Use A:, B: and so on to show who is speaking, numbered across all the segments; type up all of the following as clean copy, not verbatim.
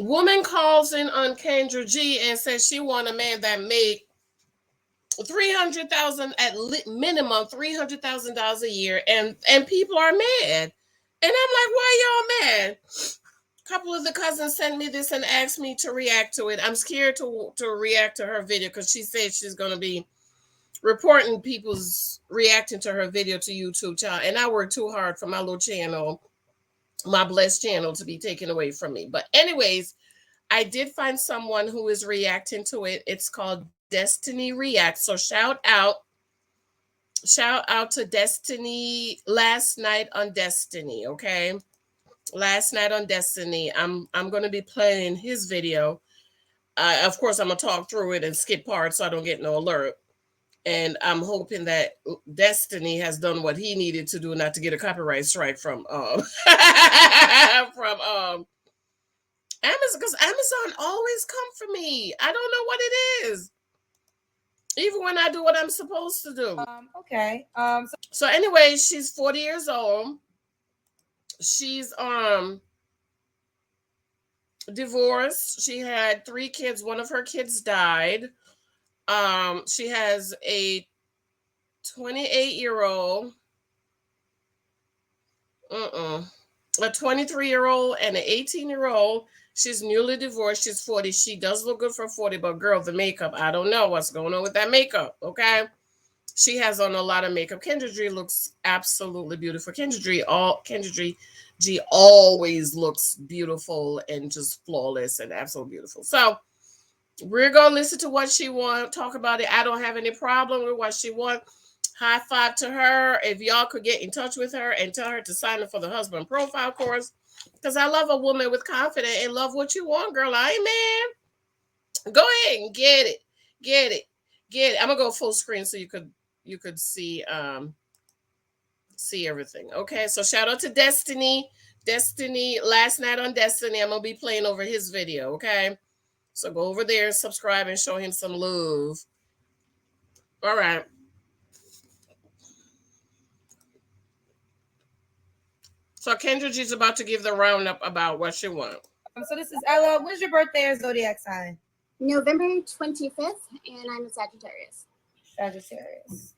A: Woman calls in on Kendra G and says she want a man that make 300,000 at minimum $300,000 a year, and people are mad, and I'm like, why y'all mad? A couple of the cousins sent me this and asked me to react to it. I'm scared to react to her video because she said she's going to be reporting people's reacting to her video to YouTube, child, and I work too hard for my little channel, my blessed channel, to be taken away from me. But anyways, I did find someone who is reacting to it. It's called Destiny React. So shout out to Destiny. Last night on Destiny, okay? Last night on Destiny. I'm going to be playing his video. Of course, I'm going to talk through it and skip parts so I don't get no alert. And I'm hoping that Destiny has done what he needed to do, not to get a copyright strike from Amazon, because Amazon always come for me. I don't know what it is. Even when I do what I'm supposed to do.
B: Okay.
A: So anyway, she's 40 years old. She's divorced. She had 3 kids. One of her kids died. She has a 28-year-old, a 23-year-old, and an 18-year-old. She's newly divorced. She's 40. She does look good for 40, but girl, the makeup, I don't know what's going on with that makeup, okay? She has on a lot of makeup. Kendra G looks absolutely beautiful. Kendra G always looks beautiful and just flawless and absolutely beautiful. So we're going to listen to what she wants, talk about it. I don't have any problem with what she wants. High five to her. If y'all could get in touch with her and tell her to sign up for the husband profile course, because I love a woman with confidence and love what you want, girl. I ain't mad. Go ahead and get it. I'm going to go full screen so you could see everything. Okay, so shout out to Destiny. Last night on Destiny, I'm going to be playing over his video, okay? So go over there and subscribe and show him some love. All right. So Kendra G's about to give the roundup about what she wants.
B: So this is Ella. When's your birthday or zodiac sign?
C: November 25th, and I'm a Sagittarius.
B: Sagittarius.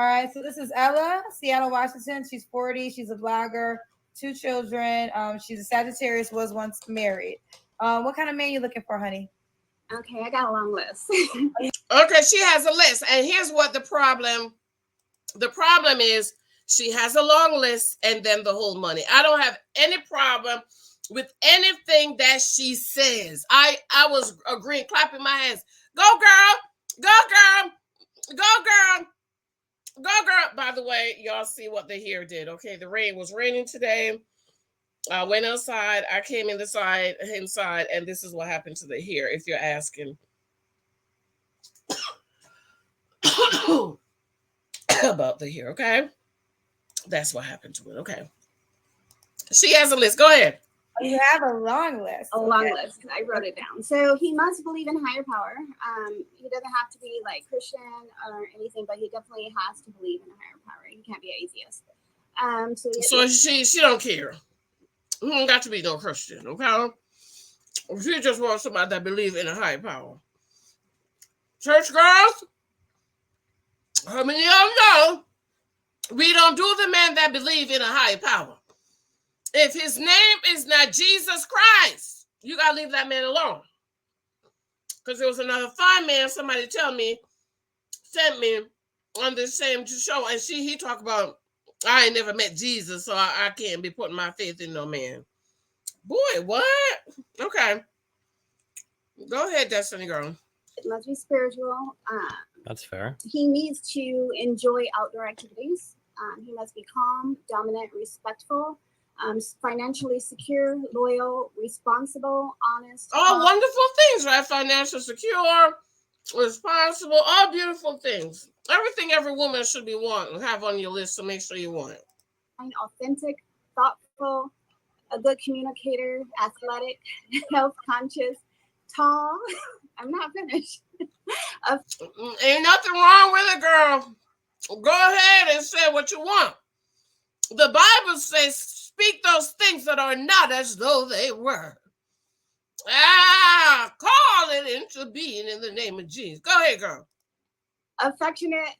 B: All right, so this is Ella, Seattle, Washington. She's 40. She's a blogger, 2 children. She's a Sagittarius, was once married. What kind of man you looking for, honey?
C: Okay, I got a long list.
A: Okay, she has a list. And here's what the problem is. She has a long list and then the whole money. I don't have any problem with anything that she says. I was agreeing, clapping my hands. Go, girl. Go, girl. Go, girl. Go, girl. By the way, y'all see what the hair did. Okay, the rain was raining today. I went outside. I came inside, and this is what happened to the hair, if you're asking. About the hair, okay? That's what happened to it, okay? She has a list. Go ahead.
B: You have a long list.
C: A long list. I wrote it down. So he must believe in higher power. He doesn't have to be like Christian or anything, but he definitely has to believe in a higher power. He can't be an atheist.
A: So she don't care. He don't got to be no Christian, okay? She just wants somebody that believes in a higher power. Church girls, how many of y'all know we don't do the man that believe in a higher power? If his name is not Jesus Christ, you got to leave that man alone. Because there was another fine man, somebody sent me on this same show, and he talked about, I ain't never met Jesus, so I can't be putting my faith in no man. Boy, what? Okay. Go ahead, Destiny girl.
C: It must be spiritual.
D: That's fair.
C: He needs to enjoy outdoor activities. He must be calm, dominant, respectful, financially secure, loyal, responsible, honest.
A: All wonderful things, right? Financial secure, responsible, all beautiful things. Everything every woman should be wanting, have on your list, so make sure you want it.
C: Authentic, thoughtful, a good communicator, athletic, health conscious, tall. I'm not finished.
A: Ain't nothing wrong with it, girl. Go ahead and say what you want. The Bible says, speak those things that are not as though they were. Call it into being in the name of Jesus. Go ahead, girl.
C: Affectionate,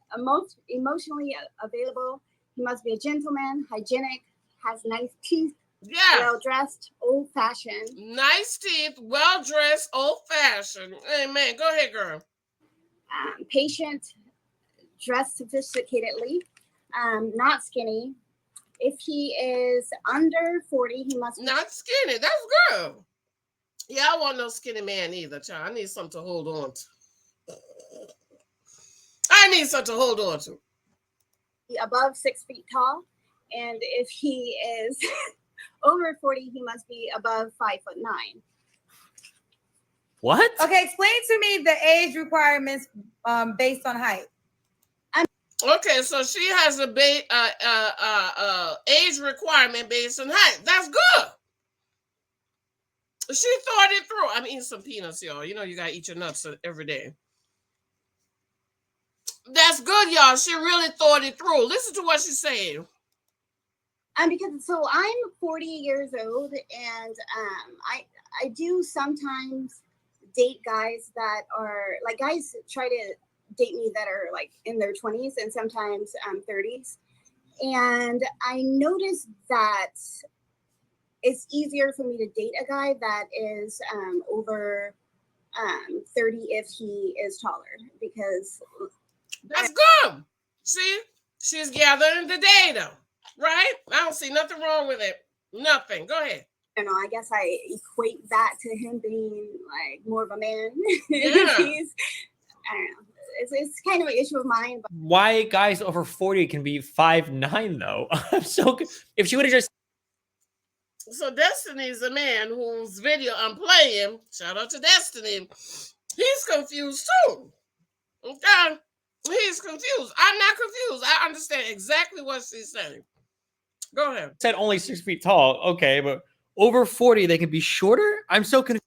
C: emotionally available. He must be a gentleman, hygienic, has nice teeth,
A: Yeah.
C: well dressed, old fashioned.
A: Nice teeth, well dressed, old fashioned. Amen. Go ahead, girl.
C: Patient, dressed sophisticatedly, not skinny. If he is under 40, he must be
A: not skinny. That's good. Yeah, I want no skinny man either, child. I need something to hold on to. I need something to hold on to.
C: above 6 feet tall. And if he is over 40, he must be above 5'9".
D: What?
B: Okay, explain to me the age requirements based on height.
A: Okay, so she has a age requirement based on height. That's good. She thought it through. I'm eating some peanuts, y'all. You know you gotta eat your nuts every day. That's good, y'all. She really thought it through. Listen to what she's saying.
C: Because so I'm 40 years old, and I do sometimes date guys that are like, guys try to date me that are like in their 20s and sometimes 30s, and I noticed that it's easier for me to date a guy that is over 30 if he is taller, because
A: that's good. See, she's gathering the data, right? I don't see nothing wrong with it. Nothing. Go ahead.
C: I don't know. I guess I equate that to him being like more of a man.
A: Yeah.
C: I don't know. It's kind of an issue of mine. But
D: why guys over 40 can be 5'9" though? I'm so if she would have just.
A: So Destiny is a man whose video I'm playing. Shout out to Destiny. He's confused too. Okay. He's confused. I'm not confused. I understand exactly what she's saying. Go ahead.
D: Said only 6 feet tall. Okay, but over 40 they can be shorter. I'm so confused.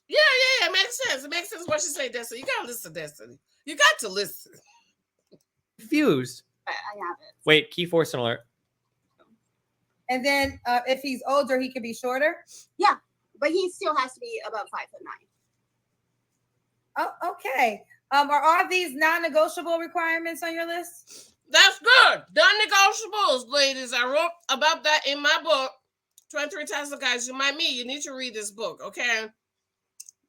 A: Yeah. It makes sense. It makes sense what she say, Destiny. You gotta listen to Destiny. You got to listen.
D: Confused.
C: I have it.
D: Wait, key force alert.
B: And then if he's older, he could be shorter.
C: Yeah, but he still has to be about 5'9".
B: Oh, okay. Are all these non-negotiable requirements on your list?
A: That's good. Non-negotiables, ladies. I wrote about that in my book, 23 Types of Guys You Might Meet. You need to read this book, okay?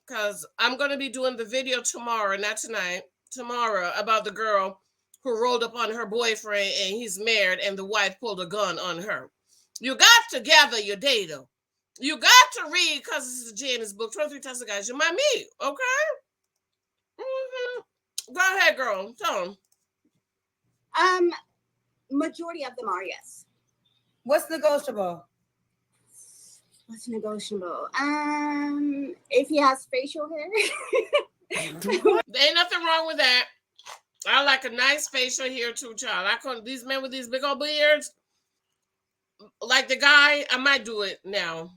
A: Because I'm going to be doing the video tomorrow, not tonight, tomorrow, about the girl who rolled up on her boyfriend and he's married and the wife pulled a gun on her. You got to gather your data. You got to read, because this is a Janice book, 23 Types of Guys You Might Meet, okay? Mm-hmm. Go ahead, girl. Tell them.
C: Majority of them are, yes.
B: What's negotiable?
C: What's negotiable? If he has facial hair.
A: There ain't nothing wrong with that. I like a nice facial hair too, child. I call these men with these big old beards. Like the guy, I might do it now.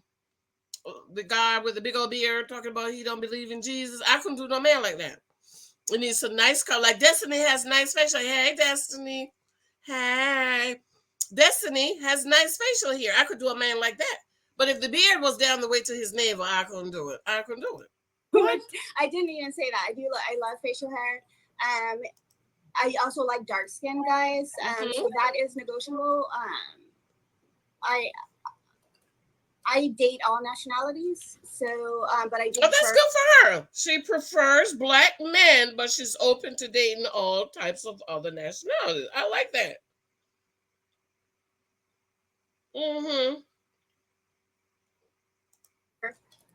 A: The guy with the big old beard talking about he don't believe in Jesus. I couldn't do no man like that. It needs some nice color. Like Destiny has nice facial hair. Hey, Destiny. Hey. Destiny has nice facial hair. I could do a man like that. But if the beard was down the way to his navel, I couldn't do it. I couldn't do it.
C: I didn't even say that. I love facial hair. I also like dark skinned guys. So that is negotiable. I date all nationalities, so but I do.
A: Oh, that's good for her. She prefers black men, but she's open to dating all types of other nationalities. I like that.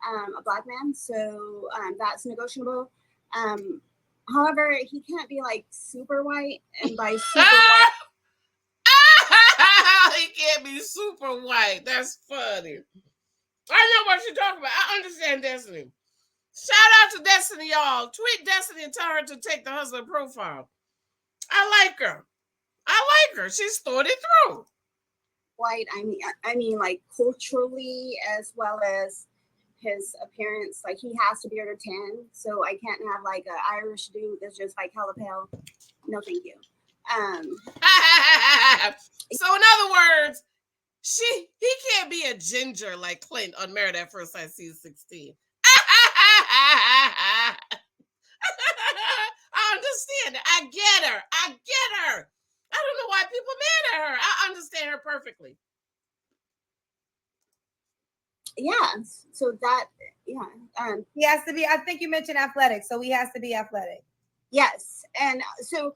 C: A black man, so that's negotiable. However, he can't be like super white, and by super white,
A: he can't be super white. That's funny. I know what you're talking about. I understand Destiny. Shout out to Destiny, y'all. Tweet Destiny and tell her to take the husband profile. I like her. She's thought it through.
C: White. I mean, like culturally as well as his appearance. Like he has to be under 10, so I can't have like an Irish dude that's just like hella pale. No, thank you.
A: So in other words, he can't be a ginger like Clint on Married at First Sight season 16. I understand it. I get her. I get her. I don't know why people mad at her. I understand her perfectly.
C: Yeah. So that, yeah.
B: He has to be, I think you mentioned athletic, so he has to be athletic.
C: Yes. And so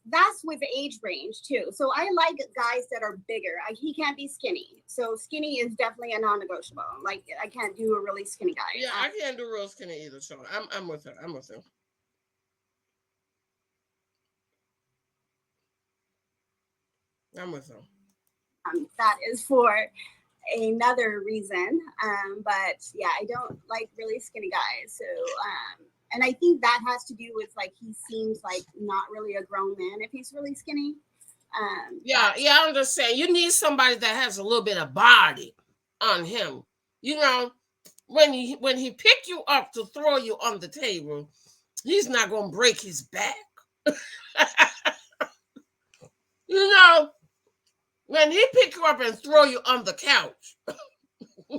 C: that's with the age range too. So I like guys that are bigger. He can't be skinny. So skinny is definitely a non-negotiable. Like I can't do a really skinny guy.
A: Yeah, I can't do real skinny either. So I'm with her. I'm with her. I'm with her.
C: That is for another reason. But yeah, I don't like really skinny guys. So and I think that has to do with like he seems like not really a grown man if he's really skinny.
A: Yeah, I understand. You need somebody that has a little bit of body on him. You know, when he pick you up to throw you on the table, he's not gonna break his back. You know, when he pick you up and throw you on the couch, you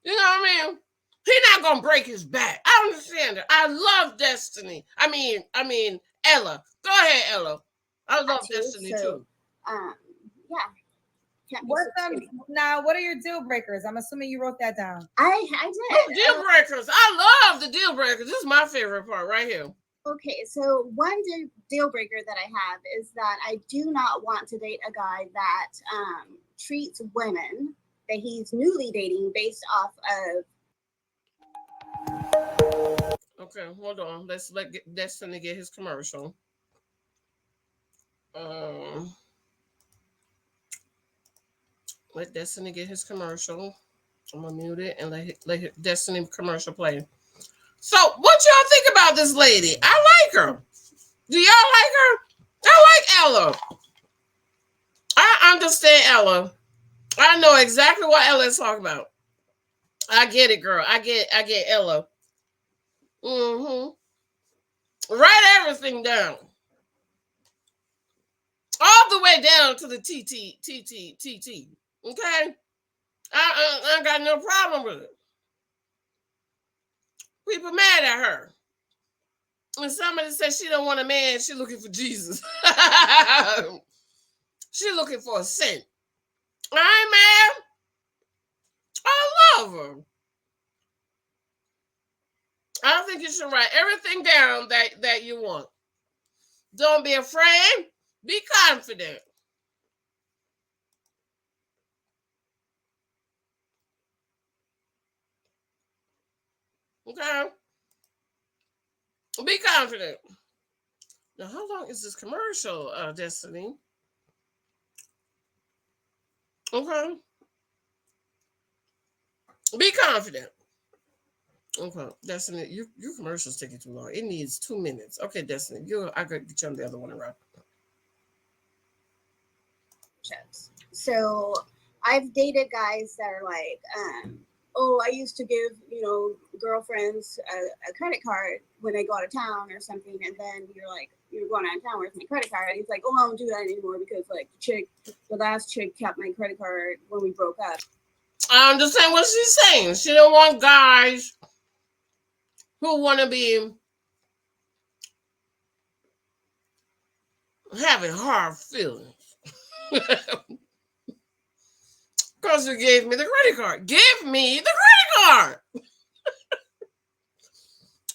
A: know what I mean? He's not gonna break his back. I understand it. I love Destiny. I mean Ella. Go ahead, Ella. I love Destiny too.
C: Yeah.
B: Now, what are your deal breakers? I'm assuming you wrote that down.
C: I did.
A: Oh, deal breakers. I love the deal breakers. This is my favorite part right here.
C: Okay, so one deal breaker that I have is that I do not want to date a guy that treats women that he's newly dating based off of.
A: Okay, hold on. Let's let Destiny get his commercial. Let Destiny get his commercial. I'm gonna mute it and let Destiny commercial play. So, what y'all think about this lady? I like her. Do y'all like her? I like Ella. I understand Ella. I know exactly what Ella is talking about. I get it, girl. I get Ella. Write everything down. All the way down to the TT. Okay? I got no problem with it. People mad at her. And somebody says she don't want a man, she looking for Jesus. She looking for a saint. All right, man. I love her. I think you should write everything down that you want. Don't be afraid. Be confident. Okay? Be confident. Now, how long is this commercial, Destiny? Okay. Be confident. Okay, Destiny, your commercial's taking too long. It needs 2 minutes. Okay, Destiny, I gotta get you on the other one around.
C: So I've dated guys that are like, oh, I used to give, girlfriends a credit card when they go out of town or something. And then you're like, you're going out of town, where's my credit card? And he's like, oh, I don't do that anymore because like the last chick kept my credit card when we broke up.
A: I understand what she's saying. She don't want guys who want to be having hard feelings. Because you gave me the credit card. Give me the credit card.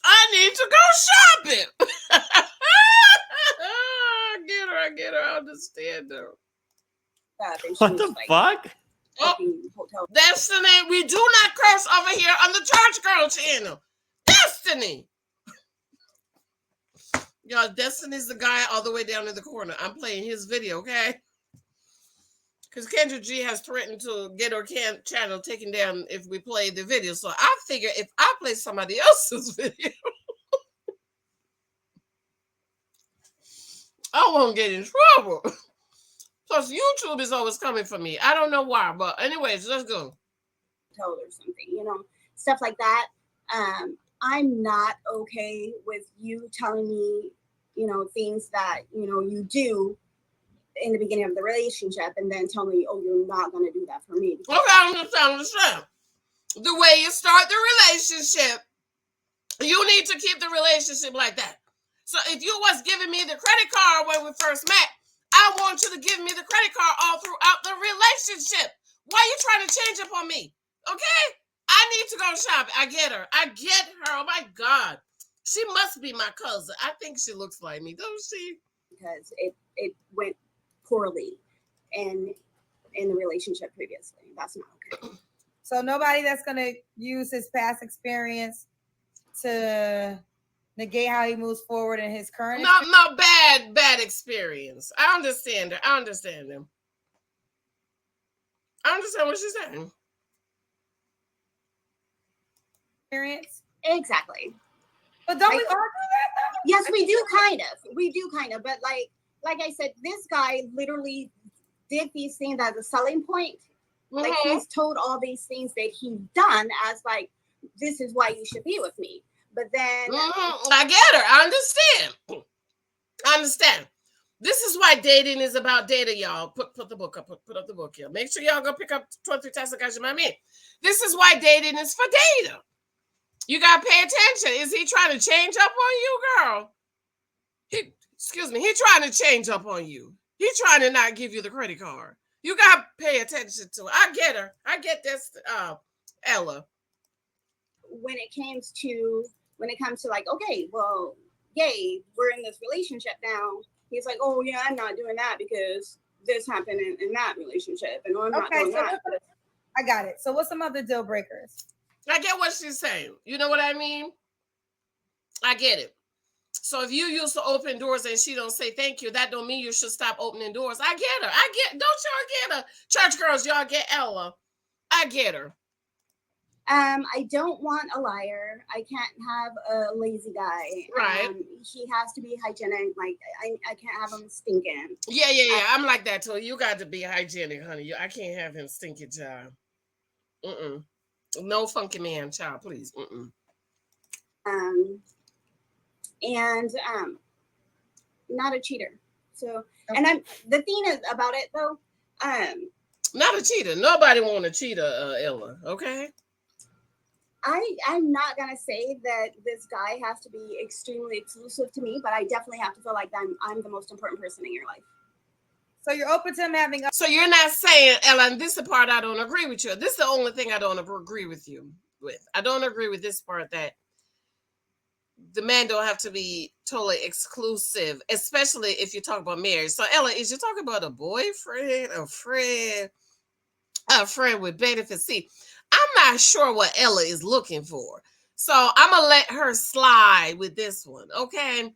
A: I need to go shopping. I get her. I understand her.
D: What the fuck?
A: Oh, Destiny, we do not curse over here on the Church Girl channel. Destiny. Y'all, Destiny's the guy all the way down in the corner. I'm playing his video, okay? Because Kendra G has threatened to get her channel taken down if we play the video. So I figure if I play somebody else's video, I won't get in trouble. Plus, YouTube is always coming for me. I don't know why, but anyways, let's go.
C: Or something, stuff like that. I'm not okay with you telling me, things that, you do in the beginning of the relationship and then tell me, oh, you're not going to do that for me.
A: Okay, I understand. the way you start the relationship, you need to keep the relationship like that. So if you was giving me the credit card when we first met, I want you to give me the credit card all throughout the relationship. Why are you trying to change up on me? Okay? I need to go shopping. I get her. I get her. Oh my God. She must be my cousin. I think she looks like me, don't she?
C: Because it went poorly in the relationship previously. That's not okay.
B: So nobody that's gonna use his past experience to negate how he moves forward in his current.
A: No, bad experience. I understand her. I understand him. I understand what she's saying.
B: Experience.
C: Exactly.
B: But don't we all do that though?
C: Yes, we do kind of. We do kind of. But like I said, this guy literally did these things as a selling point. Like he's told all these things that he's done as like, this is why you should be with me. But then
A: I get her. I understand. I understand. This is why dating is about data, y'all. Put the book up. Put up the book here. Make sure y'all go pick up 23 Tests That Got You My Man. This is why dating is for data. You gotta pay attention. Is he trying to change up on you, girl? He trying to change up on you. He trying to not give you the credit card. You gotta pay attention to it. I get her. I get this, Ella.
C: When it comes to like, okay, well, yay, we're in this relationship now. He's like, oh yeah, I'm not doing that because this happened in that relationship, and I'm not doing that.
B: I got it. So what's some other deal breakers?
A: I get what she's saying. You know what I mean? I get it. So if you used to open doors and she don't say thank you, that don't mean you should stop opening doors. I get her. Don't y'all get her? Church girls, y'all get Ella. I get her.
C: I don't want a liar. I can't have a lazy guy.
A: Right.
C: He has to be hygienic. Like I can't have him stinking.
A: Yeah. I'm like that too. You got to be hygienic, honey. I can't have him stinking, child. No funky man, child, please.
C: And not a cheater. So, and the thing is about it though,
A: not a cheater. Nobody want a cheater, Ella. Okay.
C: I'm not gonna say that this guy has to be extremely exclusive to me, but I definitely have to feel like I'm the most important person in your life.
B: So you're open to him having.
A: So you're not saying, Ella, and this is the part I don't agree with you. This is the only thing I don't agree with you with. I don't agree with this part that the man don't have to be totally exclusive, especially if you talk about marriage. So Ella, is you talking about a boyfriend, a friend with benefits? See, I'm not sure what Ella is looking for. So I'm going to let her slide with this one, okay?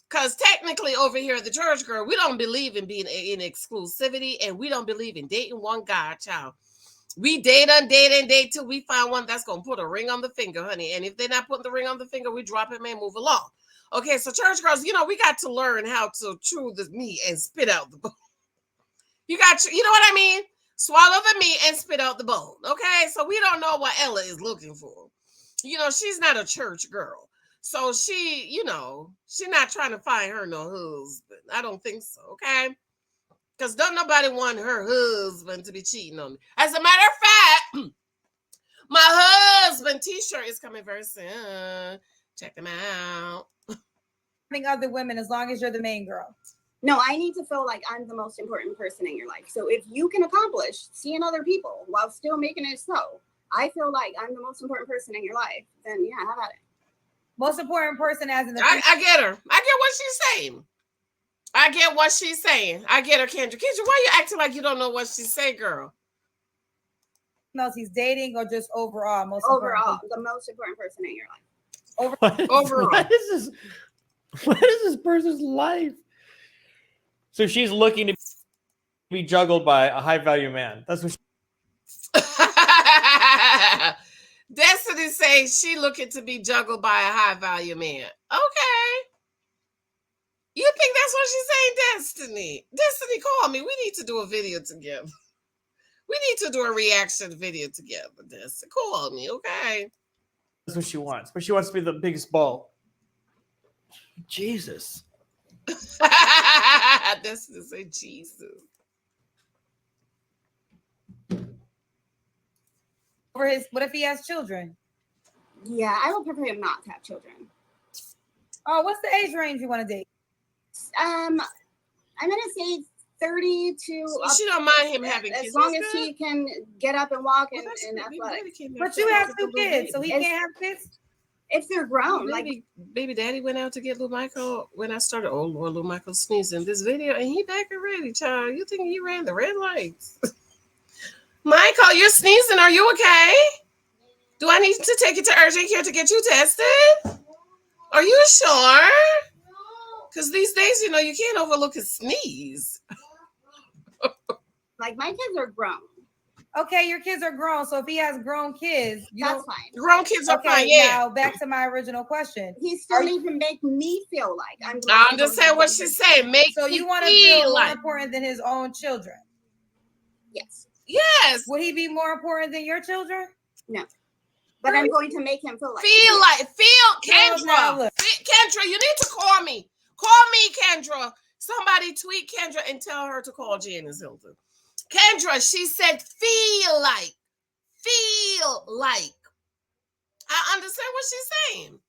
A: Because technically over here at the church girl, we don't believe in being in exclusivity, and we don't believe in dating one guy, child. We date till we find one that's going to put a ring on the finger, honey. And if they're not putting the ring on the finger, we drop him and move along. Okay, so church girls, we got to learn how to chew the meat and spit out the bone. You know what I mean? Swallow the meat and spit out the bone. Okay, so we don't know what Ella is looking for. She's not a church girl. So she, she's not trying to find her no husband. I don't think so, okay? Because don't nobody want her husband to be cheating on me. As a matter of fact, my husband t-shirt is coming very soon. Check them out.
B: Having other women as long as you're the main girl.
C: No, I need to feel like I'm the most important person in your life. So if you can accomplish seeing other people while still making it so, I feel like I'm the most important person in your life, then yeah, how about it?
B: Most important person as in the
A: I get her. I get what she's saying. I get what she's saying. I get her, Kendra. Kendra, why you acting like you don't know what she's saying, girl?
B: Else he's dating or just overall?
C: The most important person in your life.
A: Overall.
D: What is this person's life? So she's looking to be juggled by a high value man. That's what
A: Destiny says she looking to be juggled by a high value man. Okay. You think that's what she's saying, Destiny? Destiny, call me. We need to do a video together. We need to do a reaction video together, Destiny. Call me, okay?
D: That's what she wants. But she wants to be the biggest ball. Jesus.
A: Destiny say Jesus.
B: What if he has children?
C: Yeah, I would prefer him not to have children.
B: Oh, what's the age range you want to date?
C: I'm gonna say 30 to.
A: She don't mind him having
C: as
A: kids.
C: long
A: That's
C: as
A: good.
C: he can get up and walk
A: Well,
C: and
A: that's
C: and
A: good. Baby
C: athletic.
A: daddy came out
B: But
A: to
B: you
A: get
B: have
A: the
B: 2
A: little
B: kids, so he
A: baby.
B: can't have kids.
C: If they're grown, like
A: Baby daddy went out to get little Michael when I started. Oh Lord, little Michael sneezed in this video, and he back already, child. You think he ran the red lights? Michael, you're sneezing. Are you okay? Do I need to take you to urgent care to get you tested? Are you sure? Because these days, you know, you can't overlook a sneeze.
C: like my kids are grown.
B: Okay, your kids are grown, so if he has grown kids, you
C: That's
B: don't.
C: fine.
A: Grown kids are
B: Okay,
A: fine. Yeah.
B: now back to my original question.
C: He still needs to make me feel like I'm.
A: I understand what she's saying. Make
B: So
A: me
B: you want to feel more
A: like.
B: important than his own children?
C: Yes.
A: Yes.
B: Would he be more important than your children?
C: No. But I'm going to make him feel like.
A: Kendra.
B: Now look.
A: Kendra, you need to call me. Call me, Kendra. Somebody tweet Kendra and tell her to call Janice Hylton. Kendra, she said, feel like. I understand what she's saying.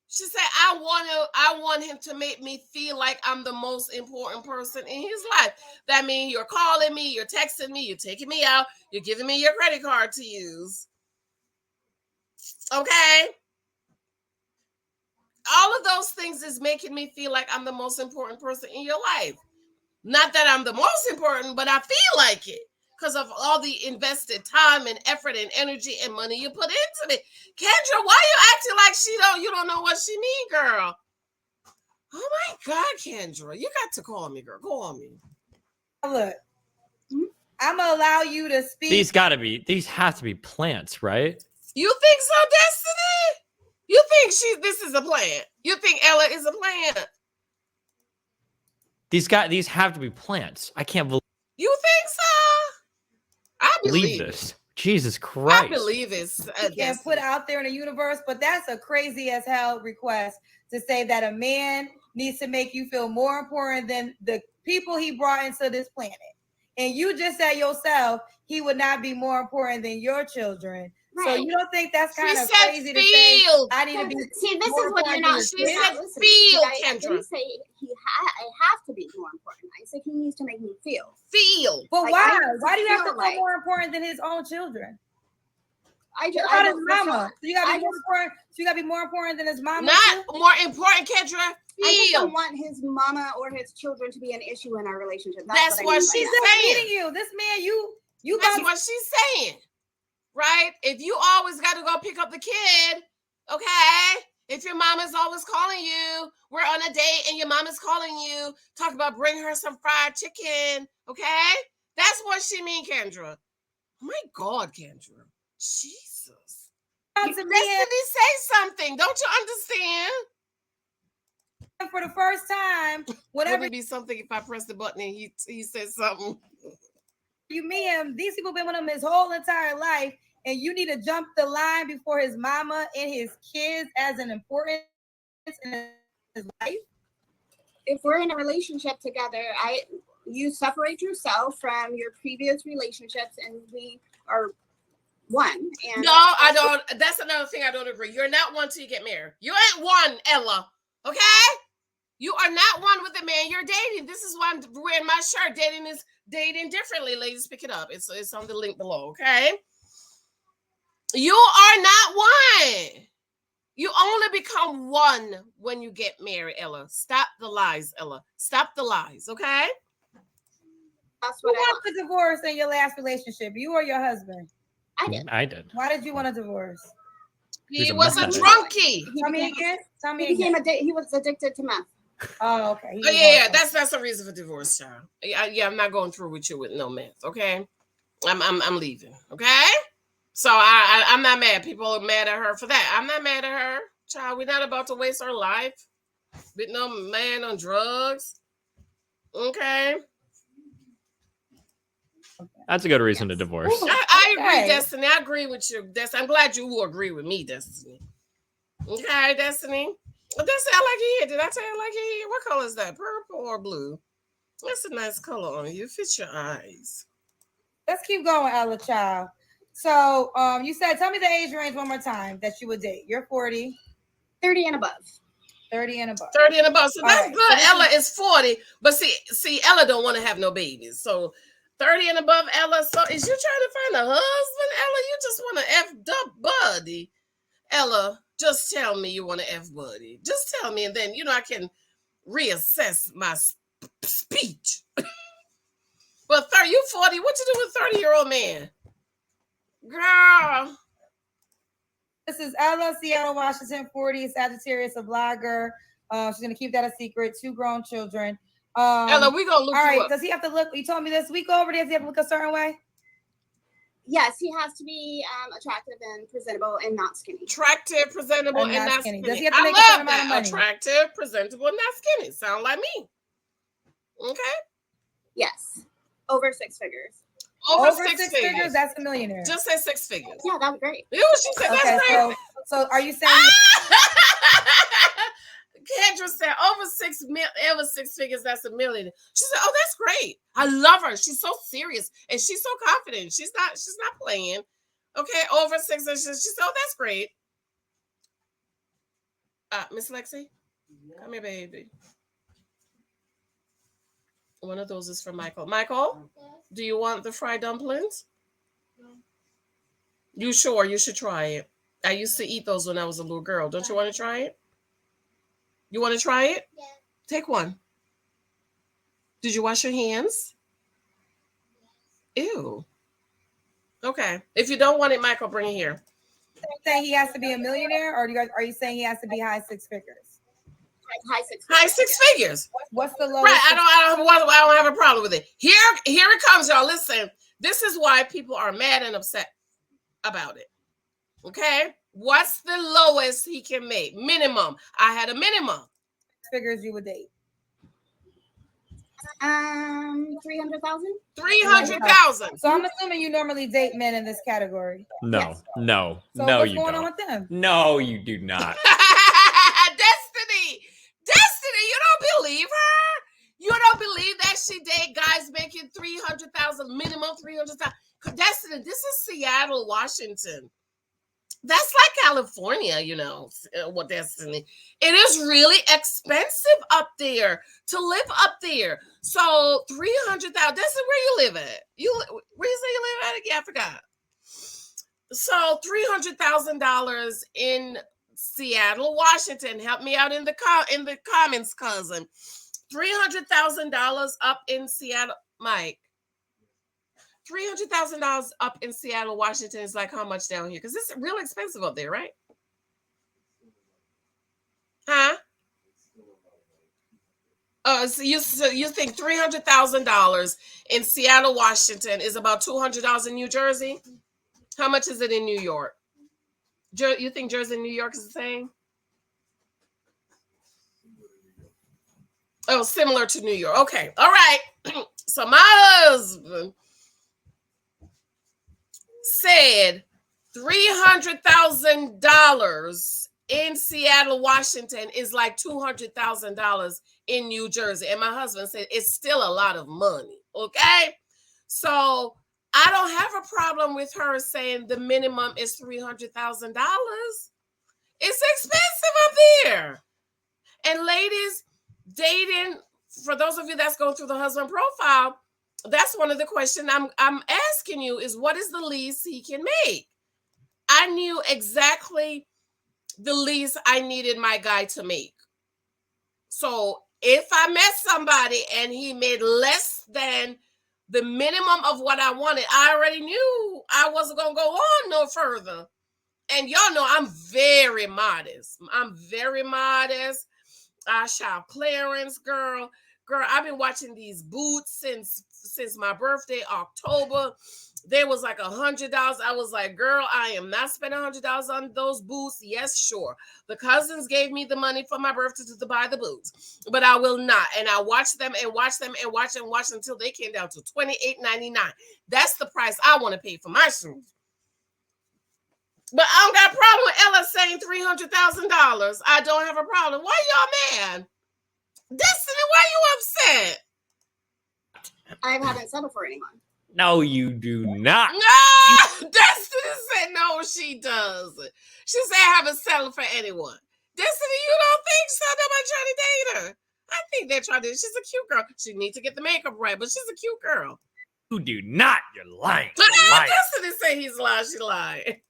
A: She said, I want him to make me feel like I'm the most important person in his life. That means you're calling me, you're texting me, you're taking me out, you're giving me your credit card to use. Okay? All of those things is making me feel like I'm the most important person in your life. Not that I'm the most important, but I feel like it because of all the invested time and effort and energy and money you put into it. Kendra, why you acting like you don't know what she mean, girl? Oh my God, Kendra, you got to call me, girl. Call me.
B: Look, I'm gonna allow you to speak.
D: These have to be plants, right?
A: You think so, Destiny? You think this is a plant? You think Ella is a plant?
D: These have to be plants. I can't believe.
A: You think so? I
D: believe this. Jesus Christ.
A: I believe it's
B: can put out there in the universe, but that's a crazy as hell request to say that a man needs to make you feel more important than the people he brought into this planet. And you just said yourself he would not be more important than your children. Right. So you don't think that's kind of crazy to say? I need to be.
C: See, this is what you're not.
A: She said, "Feel, Kendra."
C: I didn't say I have to be more important. I said he needs to make me feel.
B: But
C: like,
B: why? Why do you have to feel more important than his own children?
C: I just
B: his mama. So you gotta be more important. So you gotta be more important than his mama.
A: Not more important, Kendra.
C: I just don't want his mama or his children to be an issue in our relationship.
A: That's what she's saying.
B: You, this man, you.
A: That's what she's saying. Right? If you always got to go pick up the kid, okay? If your mama's always calling you, we're on a date and your mama's calling you, talk about bring her some fried chicken, okay? That's what she mean, Kendra. Oh my God, Kendra. Jesus. Destiny, say something. Don't you understand?
B: For the first time, whatever.
A: Would it be something if I press the button and he says something?
B: You meet him. These people been with him his whole entire life. And you need to jump the line before his mama and his kids as an importance in his life.
C: If we're in a relationship together, you separate yourself from your previous relationships, and we are one. And
A: no, I don't. That's another thing I don't agree. You're not one till you get married. You ain't one, Ella. Okay? You are not one with the man you're dating. This is why I'm wearing my shirt. Dating is dating differently. Ladies, pick it up. It's on the link below. Okay? You are not one. You only become one when you get married, Ella. Stop the lies, Ella. Stop the lies, okay?
C: That's what
B: Who wants a divorce in your last relationship? You or your husband?
C: I did.
B: Why did you want a divorce?
A: He was a drunkie.
B: Tell me again.
C: He was addicted to meth.
B: Oh, okay.
A: Oh, yeah, that's a reason for divorce, child. Yeah, I'm not going through with you with no meth, okay? I'm leaving, okay? So I'm not mad. People are mad at her for that. I'm not mad at her. Child, we're not about to waste our life with no man on drugs. Okay.
D: That's a good reason to divorce.
A: I agree, Destiny. I agree with you, Destiny. I'm glad you will agree with me, Destiny. Okay, Destiny. Destiny, I like your hair. Did I tell you I like your hair? What color is that? Purple or blue? That's a nice color on you. It fits your eyes.
B: Let's keep going, Ella, child. So you said, tell me the age range one more time that you would date. You're 40.
C: 30 and above.
B: 30 and above.
A: 30 and above. So that's
B: right,
A: good.
B: so
A: Ella is 40, but see, Ella don't want to have no babies. So 30 and above, Ella. So is you trying to find a husband, Ella? You just want to F up buddy. Ella, just tell me you want to F buddy. Just tell me, and then I can reassess my speech. But you 40, what you do with 30-year-old man? Girl.
B: This is Ella, Seattle, Washington, 40, Sagittarius, a blogger. She's going to keep that a secret. 2 grown children.
A: Ella, we going to look
B: all right,
A: you up.
B: does he have to look? You told me this week over. Does he have to look a certain way?
C: Yes, he has to be attractive and presentable and not skinny.
A: Attractive, presentable, and not skinny.
B: Does he have to
A: I
B: make a certain
A: love
B: amount of
A: that.
B: money?
A: Attractive, presentable, not skinny. Sound like me. Okay.
C: Yes. Over 6 figures.
A: Over 6 figures.
B: That's a millionaire.
A: Just say 6 figures.
C: Yeah, that would be great.
A: You know what she said?
B: Okay,
A: That's great.
B: so are you saying
A: Kendra said over 6 figures, that's a million. She said, oh, that's great. I love her. She's so serious and she's so confident. She's not playing. Okay, over 6 figures. She said, oh, that's great. Miss Lexi, come here, baby. One of those is for Michael. Michael, do you want the fried dumplings? No. You sure? You should try it. I used to eat those when I was a little girl. Don't you want to try it? You want to try it? Yeah. Take one. Did you wash your hands? Yes. Ew. Okay. If you don't want it, Michael, bring it here.
B: Are you saying he has to be a millionaire, or are you saying he has to be high 6 figures?
C: High
A: 6 figures.
B: What's the lowest?
A: Right. I don't have a problem with it. Here it comes, y'all. Listen, this is why people are mad and upset about it. Okay. What's the lowest he can make? Minimum. I had a minimum.
B: Figures you would date.
C: 300,000.
A: 300,000.
B: So I'm assuming you normally date men in this category.
D: No,
C: Yes.
D: no,
B: So
D: no,
B: what's
D: you
B: going
D: don't.
B: on with them?
D: No, you do not.
A: Destiny, you don't believe her? You don't believe that she date guys making 300,000, minimum 300,000? Destiny, this is Seattle, Washington. That's like California, what Destiny. It is really expensive up there to live up there. So 300,000, that's where you live at. Where you say you live at again? I forgot. So $300,000 in Seattle, Washington. Help me out in the comments, cousin. $300,000 up in Seattle, Mike. $300,000 up in Seattle, Washington is like how much down here? Because it's real expensive up there, right? Huh? So you think $300,000 in Seattle, Washington is about $200 in New Jersey? How much is it in New York? You think Jersey and New York is the same? Oh, similar to New York. Okay. All right. So my husband said $300,000 in Seattle, Washington is like $200,000 in New Jersey. And my husband said it's still a lot of money. Okay. So I don't have a problem with her saying the minimum is $300,000. It's expensive up there. And ladies, dating, for those of you that's going through the husband profile, that's one of the questions I'm asking you is what is the least he can make? I knew exactly the least I needed my guy to make. So if I met somebody and he made less than the minimum of what I wanted, I already knew I wasn't going to go on no further. And y'all know I'm very modest. I shop clearance, girl. I've been watching these boots since my birthday, October. There was like $100. I was like, girl, I am not spending $100 on those boots. Yes, sure. The cousins gave me the money for my birthday to buy the boots, but I will not. And I watched them and watched them and watched until they came down to $28.99. That's the price I want to pay for my shoes. But I don't got a problem with Ella saying $300,000. I don't have a problem. Why y'all mad? Destiny, why you upset?
C: I haven't settled for anyone.
D: No, you do not.
A: No, Destiny, She said I haven't settled for anyone. Destiny, you don't think so? Nobody trying to date her. I think they're trying to. She's a cute girl. She needs to get the makeup right, but she's a cute girl.
D: You do not. You're lying.
A: Destiny say he's lying. She lied.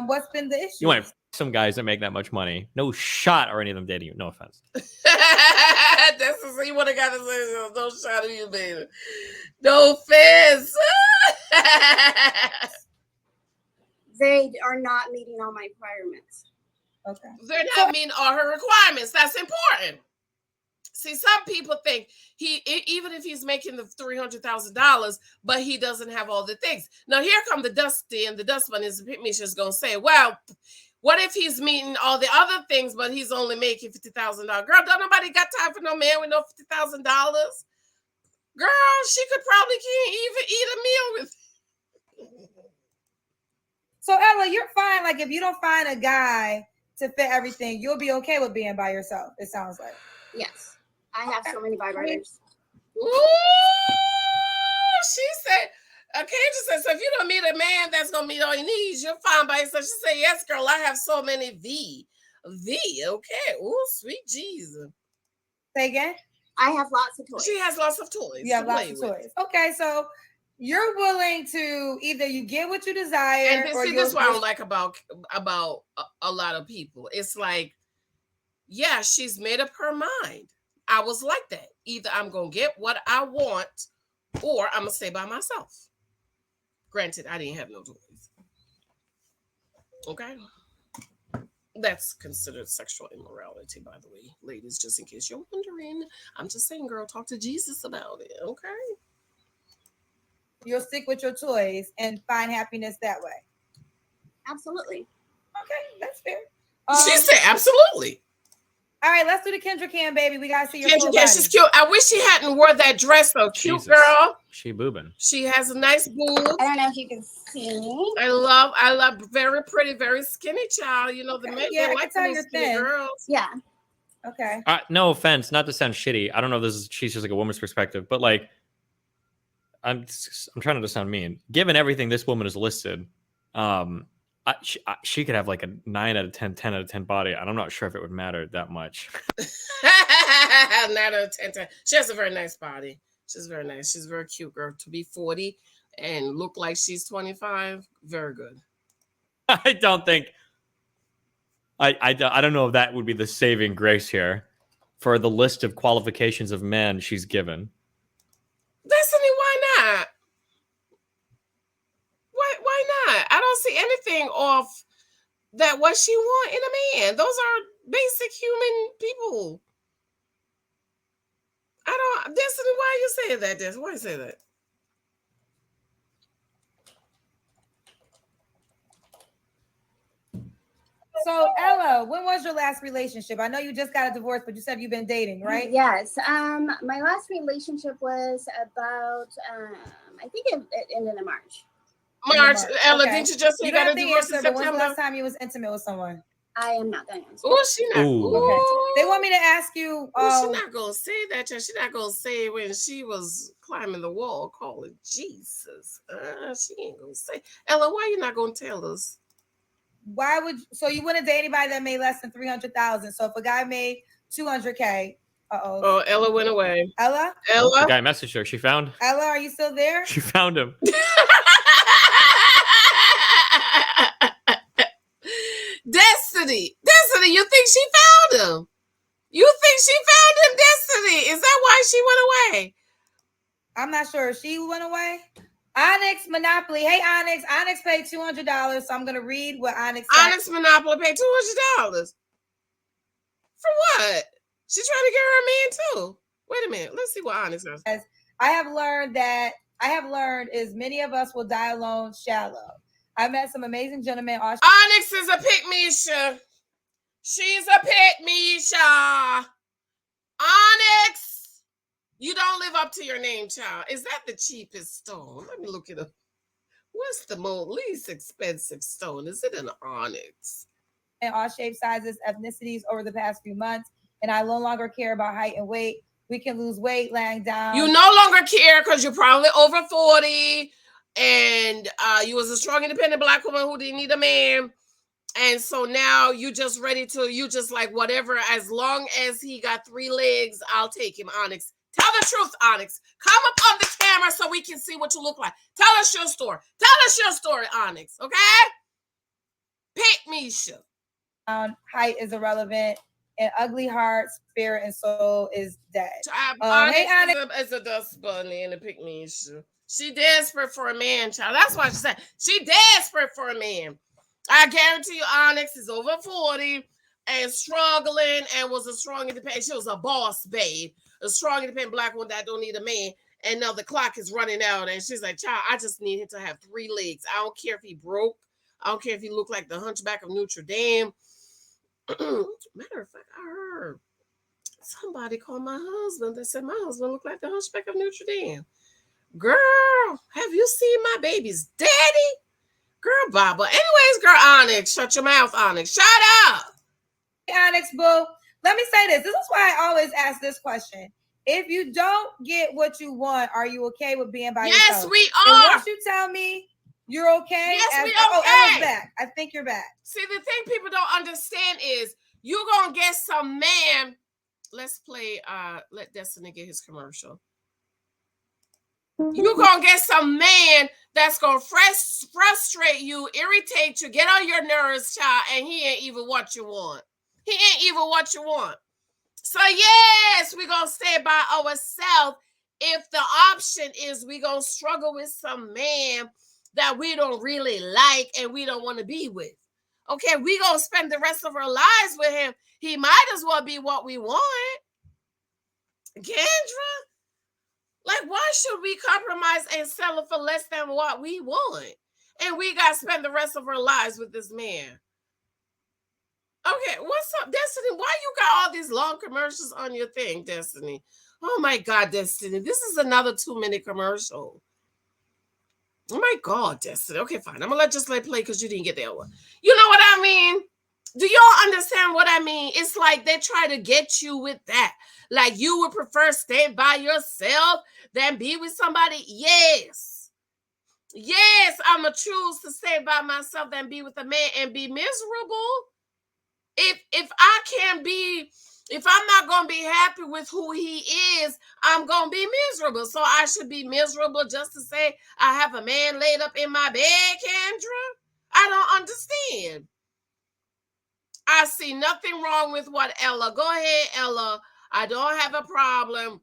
B: What's been the issue?
D: You want some guys that make that much money? No shot are any of them dating you. No offense.
A: Destiny, you would have got to say no shot of you, baby. No offense.
C: They are not meeting all my requirements.
B: Okay.
A: They're not meeting all her requirements. That's important. See, some people think even if he's making the $300,000, but he doesn't have all the things. Now here come the Dusty, and the Dust Bunny is the Misha's gonna say, well, what if he's meeting all the other things, but he's only making $50,000? Girl, don't nobody got time for no man with no $50,000. Girl, she could probably can't even eat a meal with.
B: So Ella, you're fine. Like if you don't find a guy to fit everything, you'll be okay with being by yourself. It sounds like.
C: Yes. I have so many vibrators.
A: Ooh, she said, Kendra said, so if you don't meet a man that's going to meet all your needs, you're fine by yourself. She said, yes, girl, I have so many V, okay. Ooh, sweet Jesus.
B: Say again?
C: I have lots of toys.
A: She has lots of toys.
B: You have lots of toys. Okay, so you're willing to either you get what you desire.
A: And
B: or
A: see, this is what I don't like about a lot of people. It's like, yeah, she's made up her mind. I was like that. Either I'm going to get what I want or I'm going to stay by myself. Granted, I didn't have no toys. Okay? That's considered sexual immorality, by the way. Ladies, just in case you're wondering. I'm just saying, girl, talk to Jesus about it. Okay?
B: You'll stick with your toys and find happiness that way.
C: Absolutely.
B: Okay, that's fair.
A: She said absolutely.
B: All right, let's do the Kendra Cam, baby. We gotta see your
A: Kendra Cam, she's cute. I wish she hadn't wore that dress though. Cute
D: Jesus.
A: girl.
D: She boobing.
A: She has a nice boob.
C: I don't know if you can see me.
A: I love very pretty, very skinny child. You know, the men
B: Yeah, I
A: like
B: can tell
A: those
B: you're
A: skinny
B: thin.
A: girls.
C: Yeah.
B: Okay.
D: No offense, not to sound shitty. I don't know if she's just like a woman's perspective, but like, I'm trying not to sound mean. Given everything this woman has listed, she could have like a 9 out of 10, 10 out of 10 body, and I'm not sure if it would matter that much.
A: 9 out of 10. She has a very nice body. She's very nice. She's a very cute girl. To be 40 and look like she's 25, very good.
D: I don't think. I don't know if that would be the saving grace here for the list of qualifications of men she's given.
A: Destiny, why not? Why not? I don't see anything off that what she want in a man. Those are basic human people. Destiny, why are you saying that, Destiny? Why you say that?
B: So Ella, when was your last relationship? I know you just got a divorce, but you said you've been dating, right?
C: Yes. My last relationship was about I think it ended in March.
A: March. Ella,
B: Okay.
A: didn't you just say you got a divorce in
B: answer, but when's the
A: September?
B: last time you was intimate with someone?
C: I am not going to answer.
A: Oh, she not.
D: Ooh.
B: Okay. They want me to ask you.
A: She's not gonna say that. She's not gonna say when she was climbing the wall, calling Jesus. She ain't gonna say. Ella, why you not gonna tell us?
B: Why would so you wouldn't date anybody that made less than 300,000? So if a guy made 200K,
A: Oh, Ella went away.
B: Ella,
D: The guy messaged her. She found.
B: Ella, are you still there?
D: She found him.
A: Destiny, you think she found him? You think she found him, Destiny? Is that why she went away?
B: I'm not sure. She went away. Onyx Monopoly. Hey, Onyx. Onyx paid $200, so I'm gonna read what Onyx said.
A: Onyx Monopoly paid $200 for what? She's trying to get her a man too. Wait a minute. Let's see what Onyx says.
B: I have learned is many of us will die alone, shallow. I met some amazing gentlemen.
A: Onyx is a pick-me-sha. She's a pick-me-sha. Onyx, you don't live up to your name, child. Is that the cheapest stone? Let me look it up. What's the least expensive stone? Is it an onyx?
B: In all shapes, sizes, ethnicities over the past few months, and I no longer care about height and weight. We can lose weight laying down.
A: You no longer care because you're probably over 40. and you was a strong, independent Black woman who didn't need a man. And so now you just ready to, you just like whatever, as long as he got 3 legs, I'll take him, Onyx. Tell the truth, Onyx. Come up on the camera so we can see what you look like. Tell us your story. Tell us your story, Onyx, okay? Pick Misha.
B: Height is irrelevant. An ugly heart, spirit, and soul is dead.
A: Onyx
B: hey, Onyx.
A: is a dust bunny and a pick Misha. She desperate for a man, child. That's why she said she desperate for a man. I guarantee you, Onyx is over 40 and struggling and was a strong, independent. She was a boss babe, a strong, independent Black woman that don't need a man. And now the clock is running out, and she's like, "Child, I just need him to have 3 legs. I don't care if he broke. I don't care if he looked like the Hunchback of Notre Dame." Matter of fact, I heard somebody call my husband. They said my husband looked like the Hunchback of Notre Dame. Girl, have you seen my baby's daddy? Girl, Baba. Anyways, girl, Onyx, shut your mouth, Onyx. Shut up.
B: Onyx, boo. Let me say this. This is why I always ask this question. If you don't get what you want, are you okay with being by yourself?
A: Yes, we
B: And
A: are.
B: once you tell me you're okay,
A: yes, we okay.
B: Oh, Ella's back. I think you're back.
A: See, the thing people don't understand is you're gonna get some man. Let's play. Let Destiny get his commercial. You're gonna get some man that's gonna frustrate you, irritate you, get on your nerves, child, and he ain't even what you want. He ain't even what you want. So yes, we're gonna stay by ourselves if the option is we gonna struggle with some man that we don't really like and we don't want to be with. Okay, we gonna spend the rest of our lives with him. He might as well be what we want. Kendra? Like, why should we compromise and settle for less than what we want? And we got to spend the rest of our lives with this man. Okay, what's up, Destiny? Why you got all these long commercials on your thing, Destiny? Oh, my God, Destiny. This is another 2-minute commercial. Oh, my God, Destiny. Okay, fine. I'm going to just let play because you didn't get that one. You know what I mean? Do y'all understand what I mean? It's like they try to get you with that. Like you would prefer staying by yourself than be with somebody? Yes. Yes, I'm going to choose to stay by myself than be with a man and be miserable. If I can't be, if I'm not going to be happy with who he is, I'm going to be miserable. So I should be miserable just to say I have a man laid up in my bed, Kendra? I don't understand. I see nothing wrong with what Ella. Go ahead, Ella. I don't have a problem,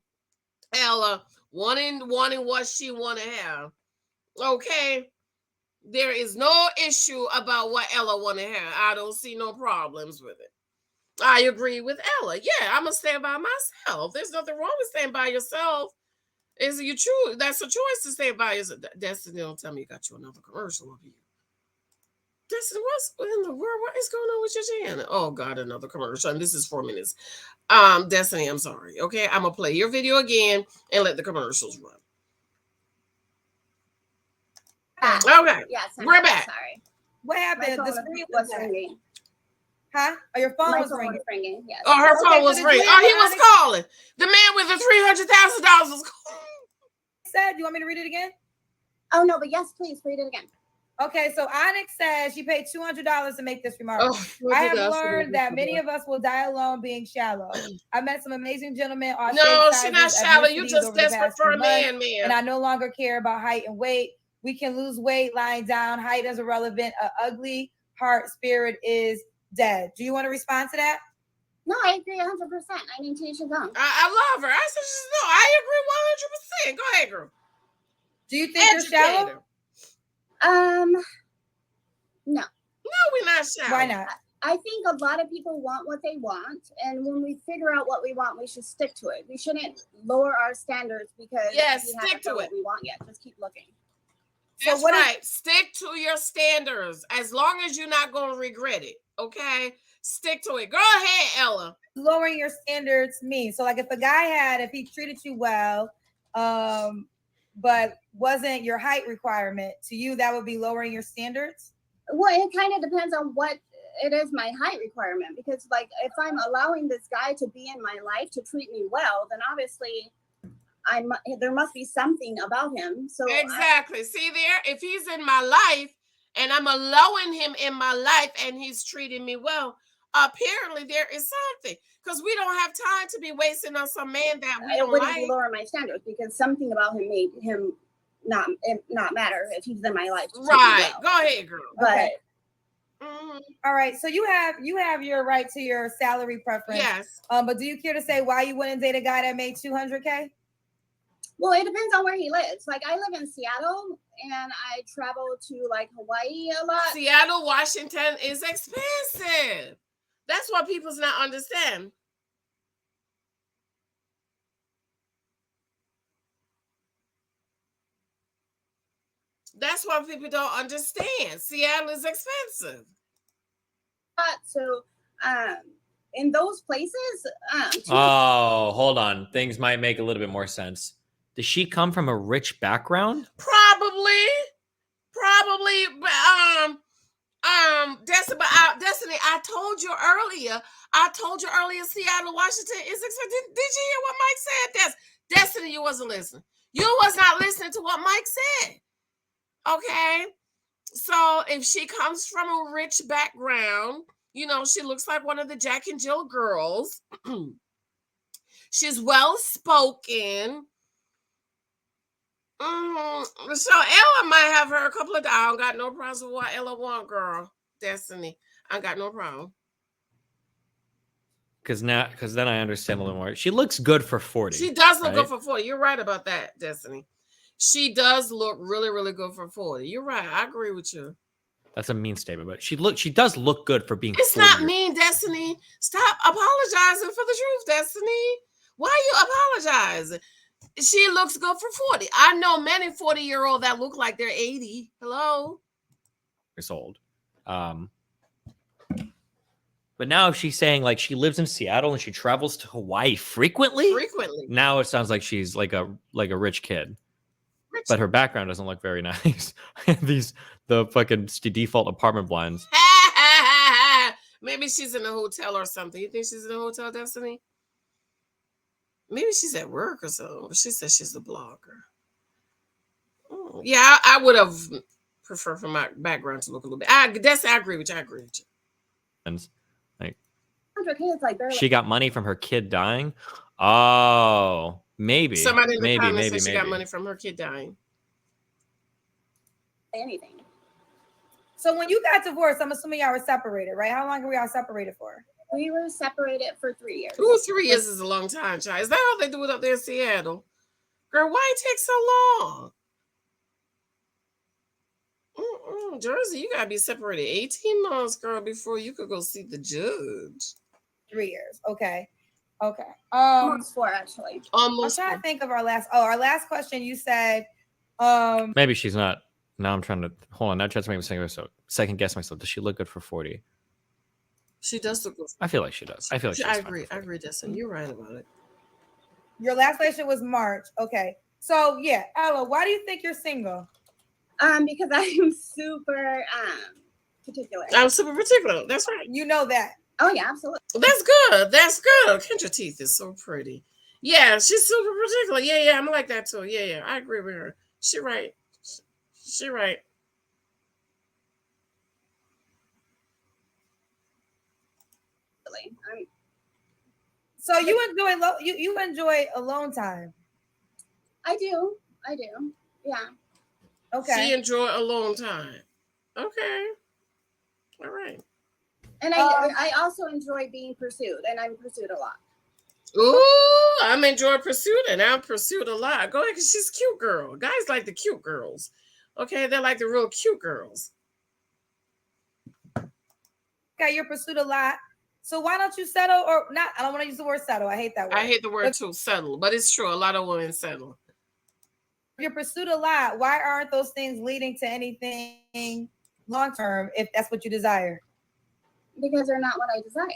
A: Ella, wanting what she want to have. Okay? There is no issue about what Ella want to have. I don't see no problems with it. I agree with Ella. Yeah, I'm going to stand by myself. There's nothing wrong with staying by yourself. Is you true? That's a choice to stay by yourself. Destiny, don't tell me you got you another commercial up here. Destiny, what's in the world? What is going on with your channel? Oh God, another commercial. And this is 4 minutes. Destiny, I'm sorry. Okay, I'm gonna play your video again and let the commercials run. Okay.
C: Yes,
A: we're back.
C: Sorry.
B: What happened? The screen was
C: ringing.
B: Huh? Oh, your phone
C: My
B: was
C: phone
B: ringing.
C: was ringing. Yes.
A: Oh, her phone was ringing. Oh, he was calling. The man with the $300,000 was calling.
B: Said, you want me to read it again?
C: Oh no, but yes, please read it again.
B: Okay, so Onyx says she paid $200 to make this remark. I have learned that many of us will die alone being shallow. I met some amazing gentlemen on
A: No, she's not shallow. You just desperate for a man.
B: And I no longer care about height and weight. We can lose weight lying down. Height is irrelevant. An ugly heart spirit is dead. Do you want to respond to that?
C: No, I agree 100%. I mean, to each his own.
A: I love her. I said, no, I agree 100%. Go ahead, girl.
B: Do you think you're shallow?
C: No.
A: No, we're not shallow.
B: Why not?
C: I think a lot of people want what they want, and when we figure out what we want, we should stick to it. We shouldn't lower our standards because we
A: stick to it.
C: What we want yet. Just keep looking.
A: That's right. Stick to your standards as long as you're not going to regret it. Okay, stick to it. Go ahead, Ella.
B: Lowering your standards mean so like if a guy if he treated you well, but wasn't your height requirement to you, that would be lowering your standards?
C: Well, it kind of depends on what it is my height requirement, because like if I'm allowing this guy to be in my life to treat me well, then obviously there must be something about him. So
A: exactly. See there, if he's in my life and I'm allowing him in my life and he's treating me well, apparently there is something. Because we don't have time to be wasting on some man that we don't
C: wouldn't
A: like.
C: be lowering my standards because something about him made him not matter if he's in my life.
A: Right. Well. Go ahead, girl.
C: But
B: okay. All right. So you have your right to your salary preference.
A: Yes.
B: But do you care to say why you wouldn't date a guy that made $200K?
C: Well, it depends on where he lives. Like I live in Seattle and I travel to like Hawaii a lot.
A: Seattle, Washington is expensive. That's what people's not understand. That's what people don't understand. Seattle is expensive.
C: So, in those places,
D: hold on. Things might make a little bit more sense. Does she come from a rich background?
A: Probably. Destiny, I told you earlier, Seattle, Washington is expensive. Did you hear what Mike said? Destiny, you wasn't listening. You was not listening to what Mike said. Okay. So if she comes from a rich background, she looks like one of the Jack and Jill girls. She's well spoken. So Ella might have her a couple of. I don't got no problems with what Ella want, girl. Destiny, I got no problem.
D: Because then I understand a little more. She looks good for 40.
A: She does look good for 40. You're right about that, Destiny. She does look really, really good for 40. You're right. I agree with you.
D: That's a mean statement, but she does look good for being.
A: It's not mean, Destiny. Stop apologizing for the truth, Destiny. Why are you apologizing? She looks good for 40. I know many 40-year-old that look like they're 80. Hello.
D: It's old. But now if she's saying like she lives in Seattle and she travels to Hawaii frequently. Now it sounds like she's like a rich kid. But her background doesn't look very nice. The fucking default apartment blinds.
A: Maybe she's in a hotel or something. You think she's in a hotel, Destiny? Maybe she's at work or something. She says she's a blogger. Yeah, I would have preferred for my background to look a little bit. I agree with you.
D: She got money from her kid dying. Oh, maybe.
A: Somebody in the comments said she got money from her kid dying.
C: Anything.
B: So when you got divorced, I'm assuming y'all were separated, right? How long were y'all separated for?
C: We were separated for 3 years.
A: Ooh, 3 years is a long time, child. Is that how they do it up there in Seattle? Girl, why it take so long? Jersey, you gotta be separated 18 months, girl, before you could go see the judge.
B: 3 years. Okay.
C: Almost 4, actually.
A: Almost.
B: I'm trying to think of our last question. You said
D: maybe she's not. Now I'm trying to hold on. Now trying to make me second guess myself. Does she look good for 40?
A: She does look good.
D: I feel like she does. I
A: agree, Justin. You're right about it.
B: Your last relationship was March. Okay. So yeah, Ella, why do you think you're single?
C: Because I'm super particular.
A: I'm super particular. That's right.
B: You know that.
C: Oh yeah, absolutely.
A: That's good. Kendra teeth is so pretty. Yeah, she's super particular. Yeah, I'm like that too. Yeah, I agree with her. She right.
B: So you enjoy alone time.
C: I do. Yeah.
B: Okay.
A: She enjoy alone time. Okay. All right.
C: And I also enjoy being pursued, and I'm pursued a lot.
A: Ooh, I'm enjoying pursuit, and I'm pursued a lot. Go ahead, because she's a cute girl. Guys like the cute girls. Okay, they're like the real cute girls.
B: Okay, you're pursued a lot. So why don't you settle or not? I don't want to use the word settle. I hate that word.
A: I hate the word too, settle. But it's true. A lot of women settle.
B: You're pursued a lot. Why aren't those things leading to anything long-term if that's what you desire?
C: Because they're not what I desire.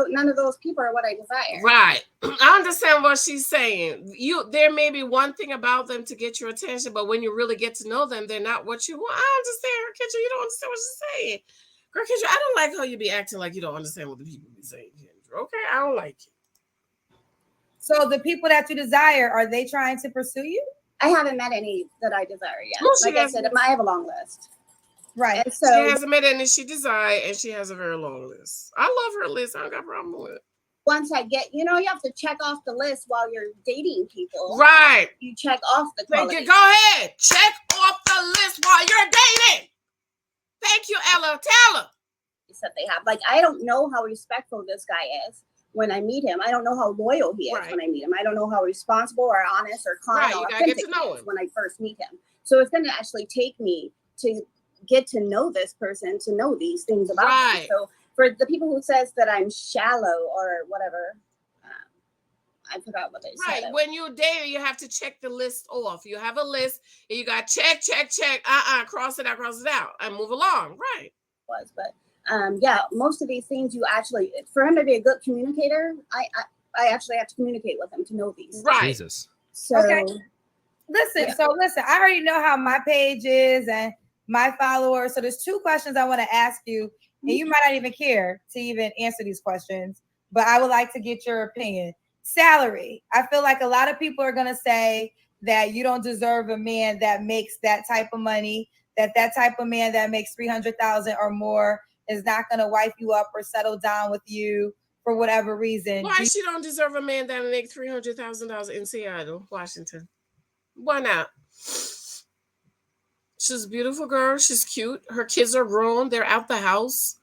C: None of those people are what I desire.
A: Right. I understand what she's saying. There may be one thing about them to get your attention, but when you really get to know them, they're not what you want. I understand, Kendra. You don't understand what she's saying. Girl, Kendra, I don't like how you be acting like you don't understand what the people be saying, Kendra. Okay? I don't like it.
B: So the people that you desire, are they trying to pursue you?
C: I haven't met any that I desire yet.
A: Well,
C: like I said, I have a long list.
B: Right.
C: And so
A: she hasn't met any she desire, and she has a very long list. I love her list. I don't got a problem with it.
C: Once I get, you have to check off the list while you're dating people.
A: Right.
C: You check off the quality.
A: Go ahead. Check off the list while you're dating. Thank you, Ella. Tell her.
C: That they have. Like, I don't know how respectful this guy is when I meet him. I don't know how loyal he is when I meet him. I don't know how responsible or honest or kind or authentic he is when I first meet him. So it's going to actually take me to get to know this person, to know these things about him. So for the people who says that I'm shallow or whatever, I forgot what they said.
A: Right. When you're dating, you have to check the list off. You have a list and you got check. Cross it out and move along. Right.
C: But most of these things you actually, for him to be a good communicator, I actually have to communicate with him to know these.
A: Right.
D: Jesus.
B: So listen, I already know how my page is and my followers. So there's 2 questions I want to ask you, and you might not even care to even answer these questions, but I would like to get your opinion. Salary. I feel like a lot of people are going to say that you don't deserve a man that makes that type of money, that type of man that makes $300,000 or more is not going to wipe you up or settle down with you for whatever reason.
A: Why she don't deserve a man that make $300,000 in Seattle, Washington? Why not? She's a beautiful girl. She's cute. Her kids are grown. They're out the house.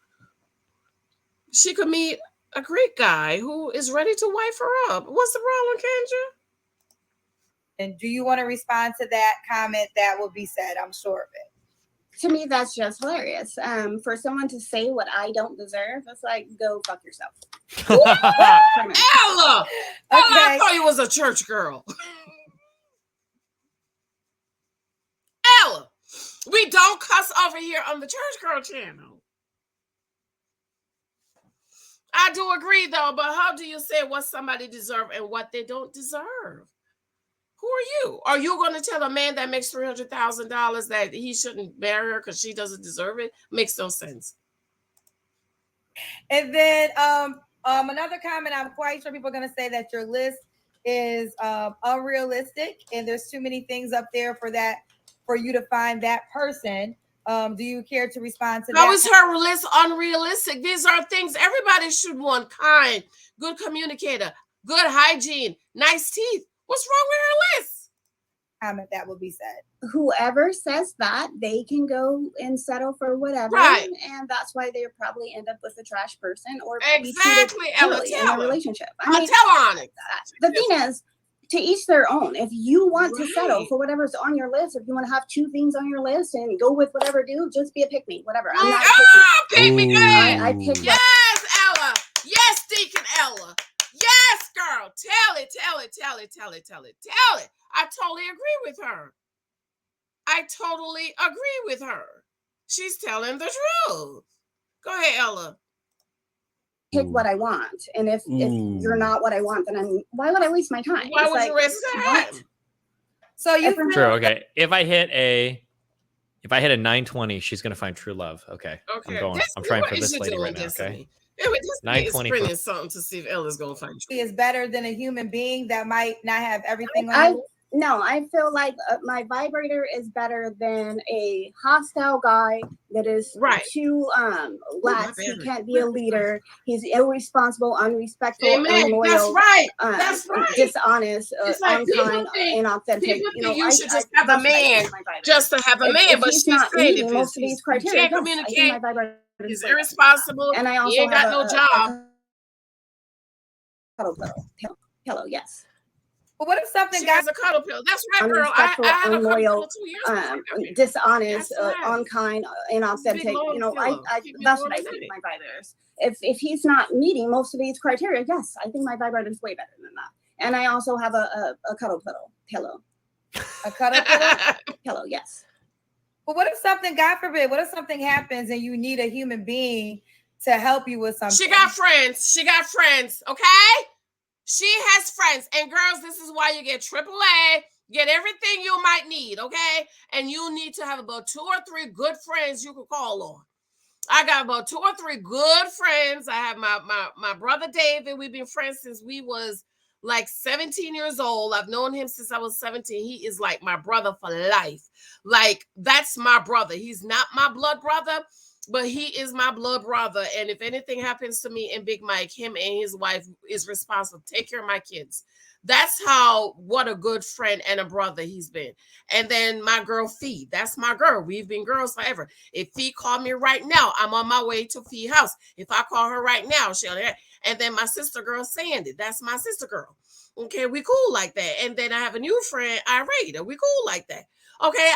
A: She could meet a great guy who is ready to wife her up. What's the problem, Kendra?
B: And do you want to respond to that comment that will be said? I'm sure of it.
C: To me, that's just hilarious. For someone to say what I don't deserve, it's like, go fuck yourself.
A: Ella! I thought you was a church girl. Ella, we don't cuss over here on the Church Girl channel. I do agree, though, but how do you say what somebody deserves and what they don't deserve? Who are you? Are you going to tell a man that makes $300,000 that he shouldn't marry her because she doesn't deserve it? Makes no sense.
B: And then another comment, I'm quite sure people are going to say that your list is unrealistic and there's too many things up there for you to find that person. Do you care to respond to that?
A: How is her list unrealistic? These are things everybody should want: kind, good communicator, good hygiene, nice teeth. What's wrong with her list?
B: Comment that will be said.
C: Whoever says that, they can go and settle for whatever.
A: Right.
C: And that's why they probably end up with a trash person or
A: exactly, Ella,
C: in a relationship.
A: I mean, tell her on it.
C: The thing is, to each their own. If you want to settle for whatever's on your list, if you want to have 2 things on your list and go with whatever, just be a pick me, whatever. I'm not
A: pick me good.
C: I pick.
A: Yes, Ella. Yes, Deacon Ella. Yes, girl. Tell it. I totally agree with her. She's telling the truth. Go ahead, Ella.
C: Pick what I want, and if you're not what I want, then why would I waste my time?
A: Why would you risk that?
B: So you
D: true. Okay, if I hit a 920, she's gonna find true love. Okay. I'm trying for this lady right now. Okay.
A: 920 is something to see if Ella's gonna find true.
B: Is better than a human being that might not have everything on.
C: No, I feel like my vibrator is better than a hostile guy that is too lax. He can't be a leader. He's irresponsible, unrespectful, unloyal.
A: That's right.
C: Dishonest, unkind, inauthentic.
A: You should just have a man just to have a man, but she's not meeting most of these criteria. Can't communicate. He's irresponsible, and I also ain't got no job.
C: Hello, yes.
B: But what if something
A: she has a cuddle pill? That's right, girl. I had a cuddle pill 2 years ago.
C: Dishonest, unkind, inauthentic. That's what I think my vibrator is. If he's not meeting most of these criteria, yes, I think my vibrator is way better than that. And I also have a cuddle pillow.
B: A cuddle pillow?
C: Pillow, yes.
B: But what if something, God forbid, what if something happens and you need a human being to help you with something?
A: She got friends, okay? She has friends. And girls, this is why you get AAA, get everything you might need, okay? And you need to have about 2 or 3 good friends you can call on. I got about 2 or 3 good friends. I have my brother David. We've been friends since we was like 17 years old. I've known him since I was 17. He is like my brother for life. Like, that's my brother. He's not my blood brother, but he is my blood brother. And if anything happens to me and Big Mike, him and his wife is responsible. Take care of my kids. That's what a good friend and a brother he's been. And then my girl Fee, that's my girl. We've been girls forever. If Fee called me right now, I'm on my way to Fee house. If I call her right now, she'll. And then my sister girl Sandy, that's my sister girl. Okay, we cool like that. And then I have a new friend, Irene. We cool like that. Okay,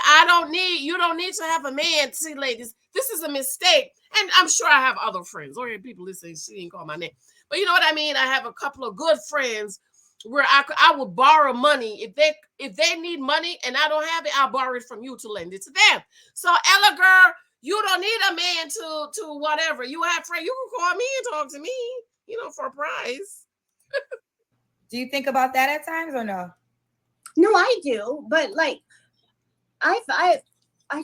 A: you don't need to have a man. See, ladies, this is a mistake. And I'm sure I have other friends. Or people listening, she didn't call my name. But you know what I mean? I have a couple of good friends where I would borrow money. If they need money and I don't have it, I'll borrow it from you to lend it to them. So Ella girl, you don't need a man to whatever. You have friends, you can call me and talk to me, for a price.
B: Do you think about that at times or no?
C: No, I do, but like I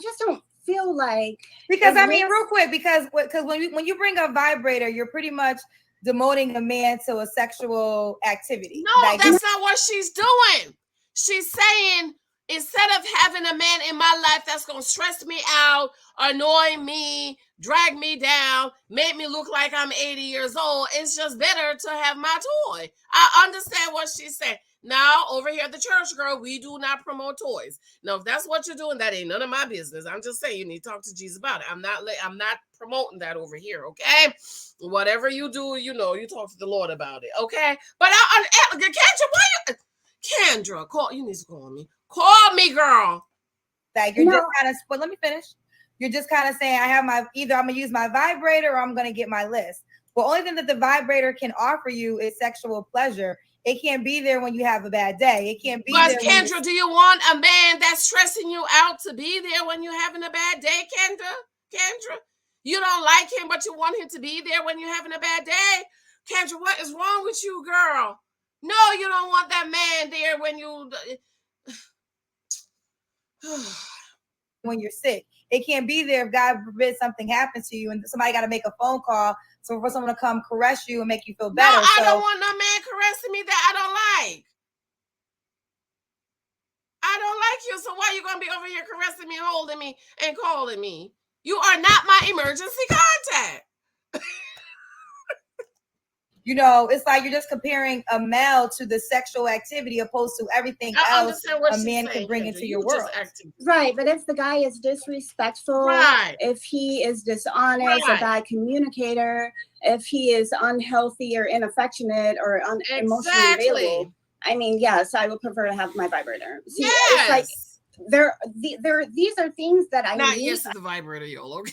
C: just don't feel like,
B: because I mean, real quick, because when you bring up vibrator, you're pretty much demoting a man to a sexual activity.
A: No, like, that's not what she's doing. She's saying, instead of having a man in my life that's going to stress me out, annoy me, drag me down, make me look like I'm 80 years old, it's just better to have my toy. I understand what she's saying. Now, over here at the church, girl, we do not promote toys. Now, if that's what you're doing, that ain't none of my business. I'm just saying you need to talk to Jesus about it. I'm not promoting that over here, okay? Whatever you do, you talk to the Lord about it, okay? But Kendra, you need to call me. Call me, girl.
B: Like, you're just kind of, but let me finish. You're just kind of saying, either I'm going to use my vibrator or I'm going to get my list. But only thing that the vibrator can offer you is sexual pleasure. It can't be there when you have a bad day. It can't be there.
A: But Kendra, do you want a man that's stressing you out to be there when you're having a bad day, Kendra? You don't like him, but you want him to be there when you're having a bad day? Kendra, what is wrong with you, girl? No, you don't want that man there when you...
B: when you're sick. It can't be there if God forbid something happens to you and somebody got to make a phone call for someone to come caress you and make you feel better.
A: No, I don't want no man caressing me that I don't like. I don't like you, so why are you going to be over here caressing me, holding me, and calling me? You are not my emergency contact.
B: It's like you're just comparing a male to the sexual activity opposed to everything else a man can bring into your world.
C: Right, but if the guy is disrespectful, if he is dishonest, a bad communicator, if he is unhealthy or inaffectionate or emotionally available, I mean, yes, I would prefer to have my vibrator. See, it's like these are things that I
A: not
C: need.
A: Yes to the vibrator, YOLO.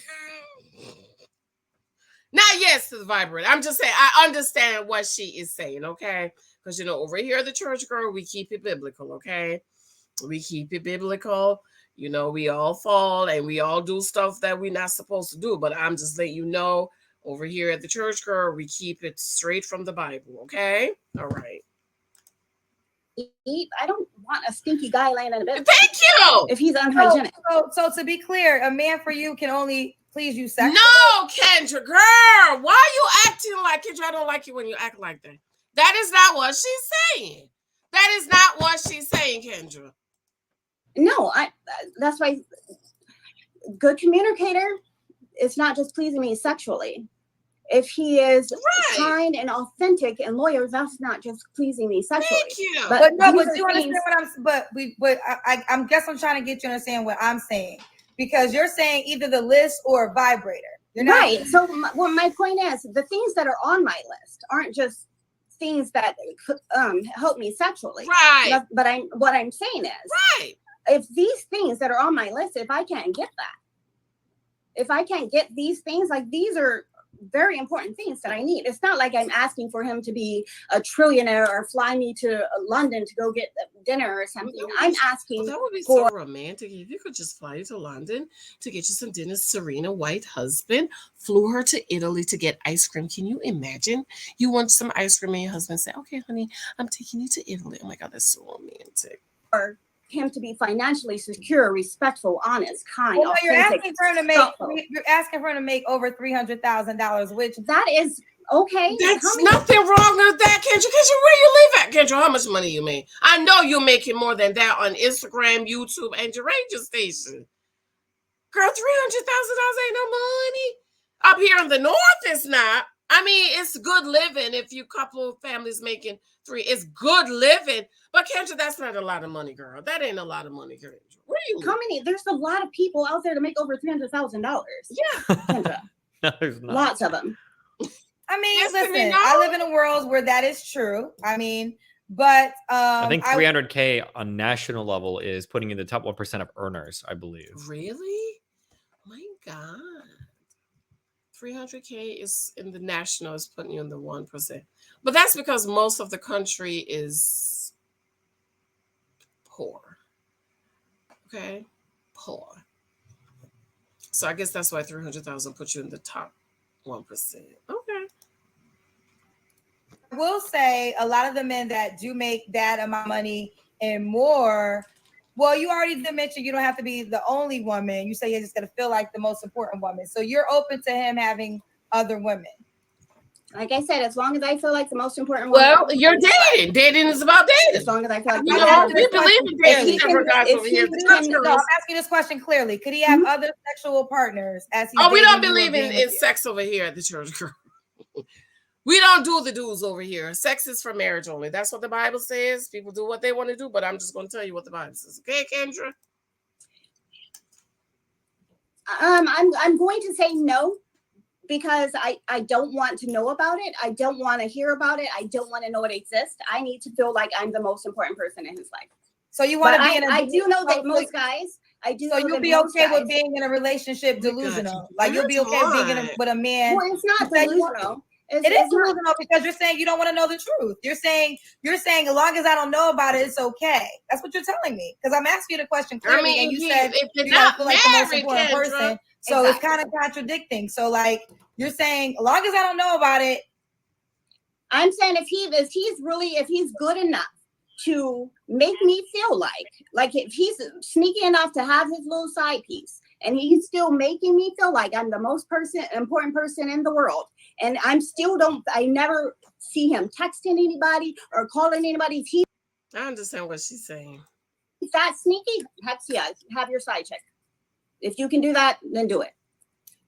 A: Not yes to the vibrator. I'm just saying, I understand what she is saying, okay? Because, over here at the church, girl, we keep it biblical, okay? We keep it biblical. We all fall and we all do stuff that we're not supposed to do. But I'm just letting you know, over here at the church, girl, we keep it straight from the Bible, okay? All right.
C: I don't want a stinky guy laying in a bed.
A: Thank you!
C: If he's unhygienic.
B: So to be clear, a man for you can only please you sexually.
A: No, Kendra, girl, why are you acting like Kendra? I don't like you when you act like that. That is not what she's saying. That is not what she's saying, Kendra.
C: No, that's why good communicator is not just pleasing me sexually. If he is kind and authentic and loyal, that's not just pleasing me sexually.
A: Thank you.
B: But you understand what I'm guess I'm trying to get you to understand what I'm saying. Because you're saying either the list or a vibrator. You're not
C: right. So my point is, the things that are on my list aren't just things that help me sexually.
A: Right.
C: But what I'm saying is, if these things that are on my list, if I can't get these things, like these are very important things that I need. It's not like I'm asking for him to be a trillionaire or fly me to London to go get dinner or something. I'm asking
A: that would be so romantic if you could just fly you to London to get you some dinner. Serena White husband flew her to Italy to get ice cream. Can you imagine? You want some ice cream and your husband said, okay, honey, I'm taking you to Italy. Oh my God, that's so romantic.
C: Or him to be financially secure, respectful, honest, kind.
B: Well, you're asking for him to make over $300,000, which
C: that is Okay.
A: That's nothing wrong with that, Kendra. Kendra, where you live at? Kendra, how much money you make? I know you're making more than that on Instagram, YouTube, and your radio station. Girl, $300,000 ain't no money. Up here in the north, it's not. I mean, it's good living if you couple families making $3. It's good living. But Kendra, that's not a lot of money, girl. That ain't a lot of money, Kendra. Where you live?
C: How many? There's a lot of people out there to make over $300,000.
A: Yeah.
C: Kendra.
D: No, there's not.
C: Lots of them.
B: I mean,
A: Yes,
B: listen, I live in a world where that is true. I mean, but
D: I think 300K on national level is putting in the top 1% of earners, I believe.
A: Really? My God. 300K is in the national is putting you in the 1%. But that's because most of the country is poor. Okay? Poor. So I guess that's why 300,000 puts you in the top 1%. Okay.
B: I will say a lot of the men that do make that amount of money and more, well, you already did mention you don't have to be the only woman. You say you're just going to feel like the most important woman. So you're open to him having other women.
C: Like I said, as long as I feel like the most important woman.
A: Well, you're dating. Dating is about dating.
C: As long as I feel like
A: we believe in dating. I'm
B: asking this question clearly. Could he have other sexual partners as he?
A: Oh, we don't believe in sex over here at the church, girl. We don't do the dudes over here. Sex is for marriage only. That's what the Bible says. People do what they want to do, but I'm just going to tell you what the Bible says. Okay, Kendra?
C: I'm going to say no because I don't want to know about it. I don't want to hear about it. I don't want to know it exists. I need to feel like I'm the most important person in his life.
B: So you want to be in
C: I do know that most guys. I do.
B: So you'll be okay with being in a relationship delusional. Like you'll be okay being with a man.
C: Well, it's not delusional.
B: It is delusional because you're saying you don't want to know the truth. You're saying as long as I don't know about it, it's okay. That's what you're telling me. Because I'm asking you the question clearly, and you said
A: if you're
B: you
A: not
B: feel like the most important person. So it's kind of contradicting. So like you're saying, as long as I don't know about it,
C: I'm saying if he's good enough to make me feel like if he's sneaky enough to have his little side piece, and he's still making me feel like I'm the most important person in the world. And I never see him texting anybody or calling anybody.
A: I understand what she's saying.
C: If that's sneaky, heck yeah, have your side check. If you can do that, then do it.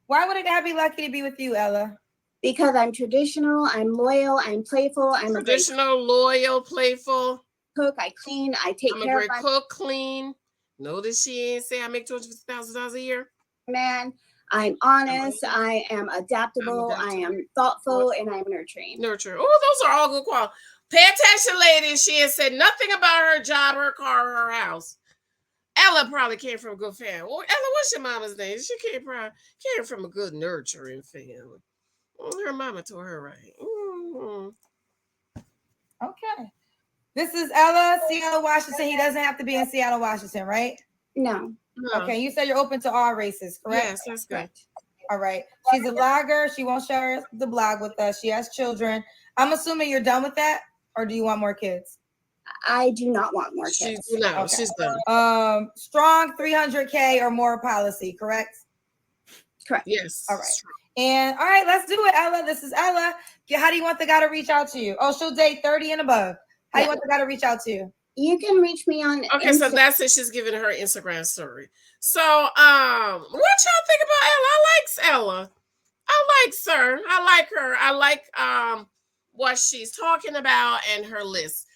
B: Why would a guy be lucky to be with you, Ella?
C: Because I'm traditional, I'm loyal, I'm playful, I'm
A: traditional, loyal, playful.
C: Cook, I clean, I take care of
A: my cook, clean. Notice she ain't say I make $250,000 a year.
C: Man, I'm honest. I am adaptable. I am thoughtful, and I'm nurturing.
A: Nurture. Oh, those are all good qualities. Pay attention, ladies. She has said nothing about her job, her car, or her house. Ella probably came from a good family. Well, Ella, what's your mama's name? She came from a good nurturing family. Her mama told her right. Mm-hmm.
B: Okay. This is Ella, Seattle, Washington. He doesn't have to be in Seattle, Washington, right?
C: No.
B: Okay, you said you're open to all races, correct?
A: Yes, that's good.
B: All right. She's a blogger. She won't share the blog with us. She has children. I'm assuming you're done with that, or do you want more kids?
C: I do not want more kids.
A: She's done.
B: Strong 300K or more policy, correct?
C: Correct.
A: Yes.
B: All right. And all right, let's do it, Ella. This is Ella. How do you want the guy to reach out to you? Oh, she'll date 30 and above. How do you want the guy to reach out to you?
C: You can reach me on
A: Instagram. So that's it. She's giving her Instagram story. So what y'all think about Ella? I like Ella. I like her. I like her. I like what she's talking about and her list.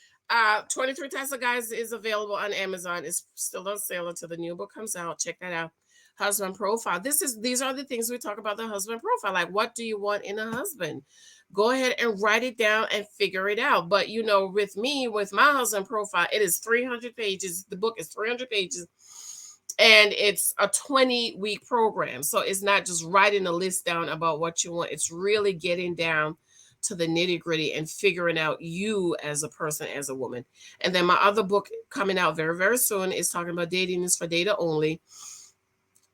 A: 23 Types of Guys is available on Amazon. It's still on sale until the new book comes out. Check that out. Husband profile. These are the things we talk about the husband profile. Like, what do you want in a husband? Go ahead and write it down and figure it out. But with me, with my husband profile, it is 300 pages. The book is 300 pages. And it's a 20-week program. So it's not just writing a list down about what you want. It's really getting down to the nitty-gritty and figuring out you as a person, as a woman. And then my other book coming out very, very soon is talking about dating is for data only.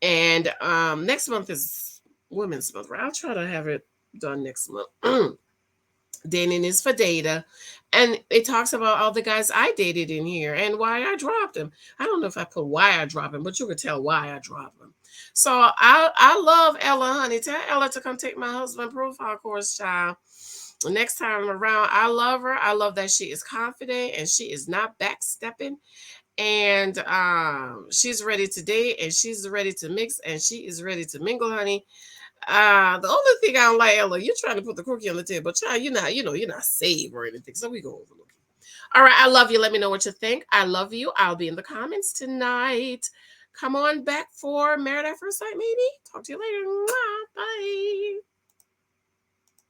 A: And next month is Women's Month, right? I'll try to have it done next month. Dating is for data. And it talks about all the guys I dated in here and why I dropped them. I don't know if I put why I dropped them, but you could tell why I dropped them. So I love Ella, honey. Tell Ella to come take my husband profile course, child. Next time around, I love her. I love that she is confident and she is not backstepping. And she's ready to date and she's ready to mix and she is ready to mingle, honey. The only thing I don't like, Ella, you're trying to put the cookie on the table, child. You're not, you're not saved or anything. So we go overlook it. All right, I love you. Let me know what you think. I love you. I'll be in the comments tonight. Come on back for Married at First Sight, maybe. Talk to you later. Mwah. Bye.